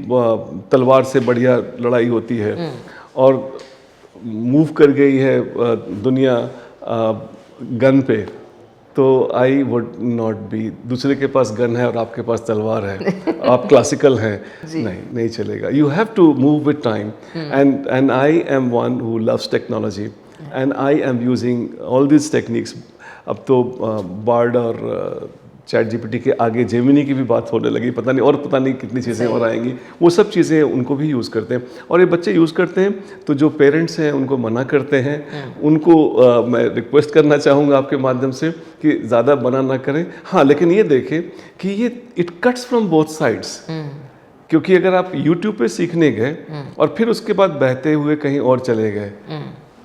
S1: तलवार से बढ़िया लड़ाई होती है और मूव कर गई है दुनिया गन पे, तो आई वुड नॉट बी. दूसरे के पास गन है और आपके पास तलवार है, आप क्लासिकल हैं, नहीं चलेगा. You have to move with time. And I am one who loves technology and I am using all this techniques. अब तो बार्ड और चैट जीपीटी के आगे जेमिनी की भी बात होने लगी. पता नहीं कितनी चीज़ें और आएंगी. वो सब चीज़ें उनको भी यूज़ करते हैं और ये बच्चे यूज़ करते हैं. तो जो पेरेंट्स हैं उनको मना करते हैं. उनको मैं रिक्वेस्ट करना चाहूँगा आपके माध्यम से कि ज़्यादा मना ना करें. हाँ, लेकिन ये देखें कि ये it cuts from both sides. क्योंकि अगर आप यूट्यूब पे सीखने गए और फिर उसके बाद बहते हुए कहीं और चले गए,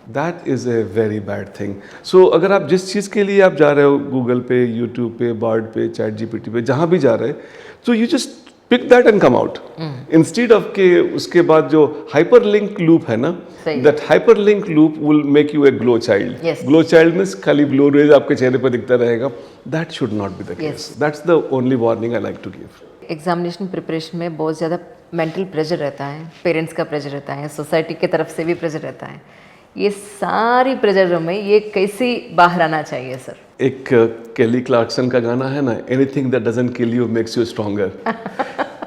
S1: that is a very bad thing. So अगर आप जिस चीज़ के लिए आप जा रहे हो, गूगल पे, यूट्यूब पे, बार्ड पे, चैट जीपीटी पे, जहाँ भी जा रहे हैं, तो you just pick that and come out. Instead of के उसके बाद जो हाइपर लिंक लूप है ना, that hyperlink loop will make you a glow child. Glow child means खाली ग्लो रेज आपके चेहरे पर दिखता रहेगा. That should not be the case. That's the only warning I like to give.
S2: Examination preparation में बहुत ज़्यादा mental pressure रहता है, पेरेंट्स का प्रेशर रहता है, सोसाइटी की तरफ से भी प्रेशर रहता है. ये सारी प्रेशर में ये कैसे बाहर आना चाहिए सर? एक
S1: केली क्लार्कसन का गाना है ना, anything that doesn't kill you makes you stronger.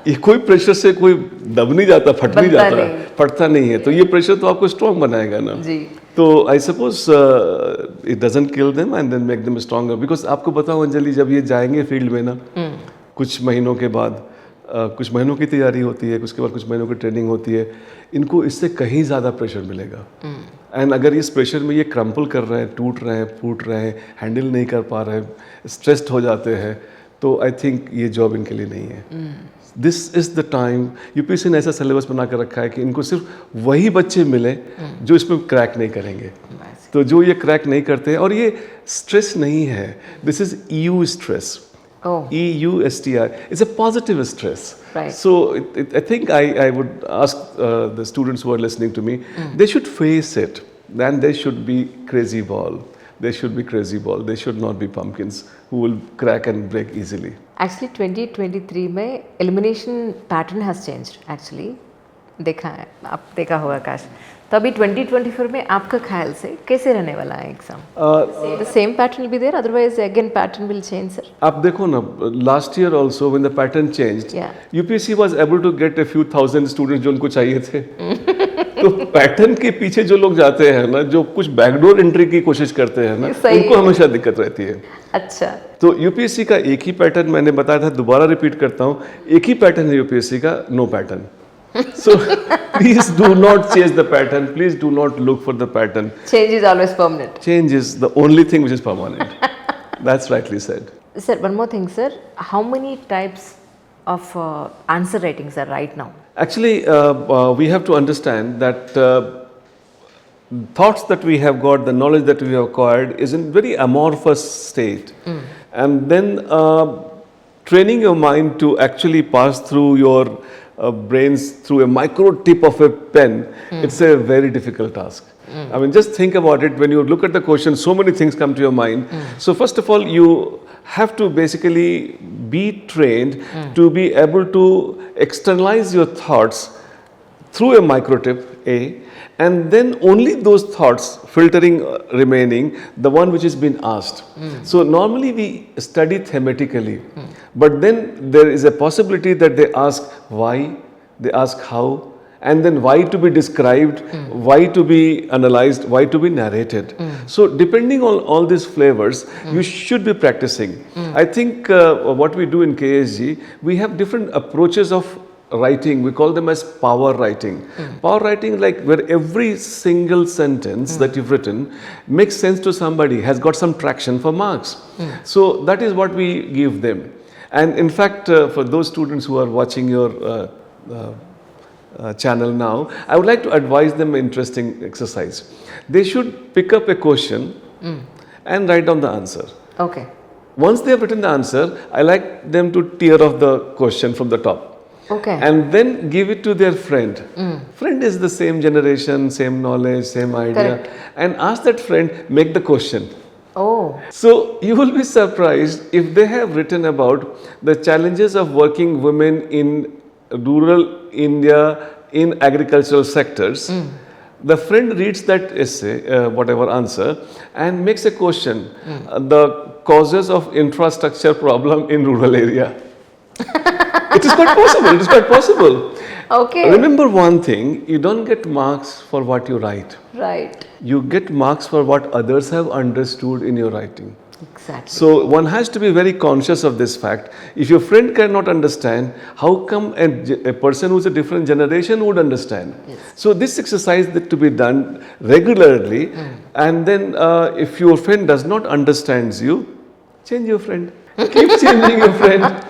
S1: ये कोई प्रेशर से कोई दब नहीं जाता, फट नहीं जाता, फटता नहीं है. तो ये प्रेशर तो आपको स्ट्रॉन्ग बनाएगा ना जी. तो I suppose it doesn't kill them and then make them stronger. Because आपको बताओ अंजलि, जब ये जाएंगे फील्ड में ना, कुछ महीनों के बाद, कुछ महीनों की तैयारी होती है, उसके बाद कुछ महीनों की ट्रेनिंग होती है, इनको इससे कहीं ज़्यादा प्रेशर मिलेगा. एंड अगर इस प्रेशर में ये क्रम्पल कर रहे हैं, टूट रहे हैं, फूट रहे हैं, हैंडल नहीं कर पा रहे हैं, स्ट्रेस्ड हो जाते हैं, तो आई थिंक ये जॉब इनके लिए नहीं है. This is the time. UPSC ने ऐसा सिलेबस बना कर रखा है कि इनको सिर्फ वही बच्चे मिले जो इसमें क्रैक नहीं करेंगे. तो जो ये क्रैक नहीं करते हैं, और ये स्ट्रेस नहीं है, this is EU stress.
S2: Oh.
S1: EUSTR. It's a positive stress.
S2: Right.
S1: So I think I would ask the students who are listening to me, they should face it. Then they should be crazy ball. They should be crazy ball. They should not be pumpkins who will crack and break easily.
S2: Actually 2023 में elimination pattern has changed actually, देखा है, आप देखा होगा काश। तो अभी 2024 में आपका ख्याल से कैसे रहने वाला है exam? The same pattern will be there, otherwise again pattern will change sir?
S1: आप देखो ना, last year also when the pattern changed,
S2: Yeah.
S1: UPSC was able to get a few thousand students जो उनको चाहिए थे। तो पैटर्न के पीछे जो लोग जाते हैं ना, जो कुछ बैकडोर एंट्री की कोशिश करते हैं ना,
S2: सही
S1: उनको हमेशा दिक्कत रहती है।
S2: अच्छा,
S1: तो यूपीएससी का एक ही पैटर्न मैंने बताया था, दोबारा रिपीट करता हूँ, एक ही पैटर्न है यूपीएससी का, no pattern. So please do not chase the pattern. Please do not look for the pattern.
S2: Change is always permanent.
S1: Change is the only thing which is permanent. That's rightly said.
S2: Sir, one more thing, sir. How many types of answer writings are right now?
S1: Actually, we have to understand that thoughts that we have got, the knowledge that we have acquired, is in very amorphous state, and then training your mind to actually pass through your brains through a micro tip of a pen, it's a very difficult task. I mean, just think about it. When you look at the question, so many things come to your mind. So first of all, you have to basically be trained to be able to externalize your thoughts through a microtip, A, and then only those thoughts filtering remaining, the one which is being asked. So normally we study thematically, but then there is a possibility that they ask why, they ask how, and then why to be described, why to be analyzed, why to be narrated. So depending on all these flavors, you should be practicing. I think what we do in KSG, we have different approaches of writing. We call them as power writing. Power writing, like where every single sentence that you've written makes sense to somebody, has got some traction for marks. So that is what we give them. And in fact, for those students who are watching your channel now, I would like to advise them an interesting exercise. They should pick up a question and write down the answer.
S2: Okay.
S1: Once they have written the answer, I like them to tear off the question from the top.
S2: Okay.
S1: And then give it to their friend. Friend is the same generation, same knowledge, same idea.
S2: Correct.
S1: And ask that friend, make the question.
S2: Oh.
S1: So you will be surprised if they have written about the challenges of working women in rural India in agricultural sectors. The friend reads that essay, whatever answer, and makes a question. The causes of infrastructure problem in rural area. It is quite possible. It is quite possible.
S2: Okay.
S1: Remember one thing, you don't get marks for what you write.
S2: Right.
S1: You get marks for what others have understood in your writing.
S2: Exactly.
S1: So one has to be very conscious of this fact. If your friend cannot understand, how come a person who is a different generation would understand?
S2: Yes.
S1: So this exercise that to be done regularly, and then if your friend does not understands you, change your friend. Keep changing your friend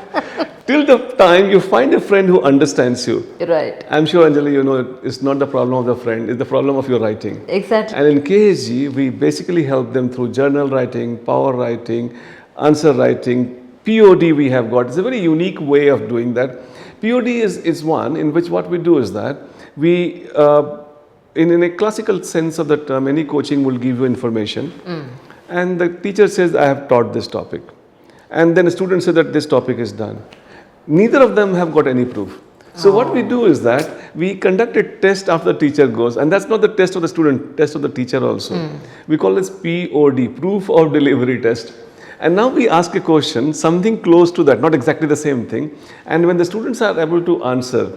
S1: till the time you find a friend who understands you.
S2: Right.
S1: I'm sure, Anjali, you know, it's not the problem of the friend, it's the problem of your writing.
S2: Exactly.
S1: And in KSG, we basically help them through journal writing, power writing, answer writing, POD we have got. It's a very unique way of doing that. POD is one in which what we do is that we, in a classical sense of the term, any coaching will give you information. And the teacher says, I have taught this topic. And then a student says that this topic is done. Neither of them have got any proof. So what we do is that we conduct a test after the teacher goes, and that's not the test of the student, test of the teacher also. We call this POD, proof of delivery test. And now we ask a question, something close to that, not exactly the same thing. And when the students are able to answer,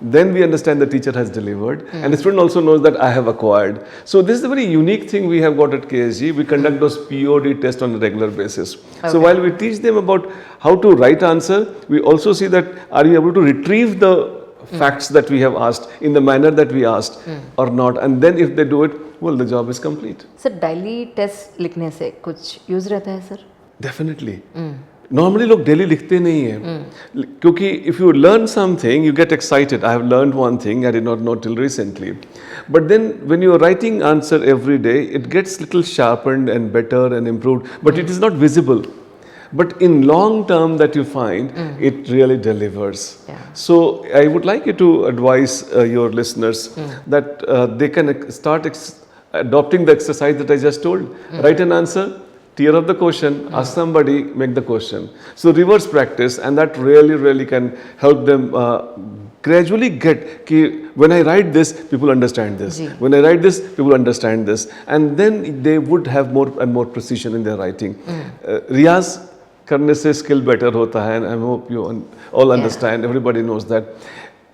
S1: then we understand the teacher has delivered, and the student also knows that I have acquired. So this is a very unique thing we have got at KSG. We conduct those POD tests on a regular basis. So while we teach them about how to write answer, we also see that are you able to retrieve the facts that we have asked in the manner that we asked or not. And then if they do it, well, the job is complete.
S2: Sir daily test लिखने से कुछ use रहता है sir?
S1: Definitely. Normally लोग daily लिखते नहीं हैं क्योंकि if you learn something you get excited I have learned one thing I did not know till recently but then when you are writing answer every day it gets little sharpened and better and improved but it is not visible but in long term that you find it really delivers.
S2: Yeah.
S1: So I would like you to advise your listeners that they can adopting the exercise that I just told. Write an answer, tear up the question, ask somebody, make the question. So reverse practice, and that really can help them gradually get ki when I write this, people understand this.
S2: Ji.
S1: When I write this, people understand this, and then they would have more and more precision in their writing. Riyaz करने से skill better होता है, and I hope you all understand. Everybody knows that.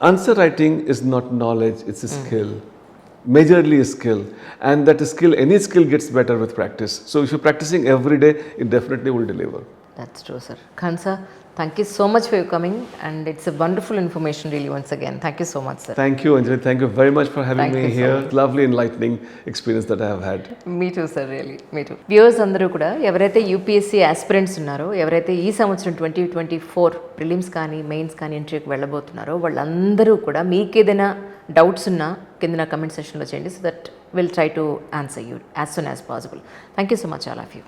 S1: Answer writing is not knowledge; it's a skill. Majorly a skill, and that skill, any skill gets better with practice. So if you're practicing every day, it definitely will deliver.
S2: That's true, sir. Khan sir, thank you so much for your coming, and it's a wonderful information really once again. Thank you so much, sir.
S1: Thank you, Anjali. Thank you very much for having
S2: Thank
S1: me
S2: you so
S1: here.
S2: much.
S1: Lovely, enlightening experience that I have had.
S2: Me two sir really me two viewers అందరూ కూడా ఎవరైతే UPSC aspirants ఉన్నారో, ఎవరైతే ఈ సంవత్సరం 2024 prelims కానీ mains కానీ ఇంటర్వ్యూకి వెళ్ళబోతున్నారో వాళ్ళందరూ కూడా మీకు ఏదైనా డౌట్స్ ఉన్నా కింద నా కమెంట్ సెక్షన్లో చేయండి, so that will try to answer you as soon as possible. Thank you so much all of you.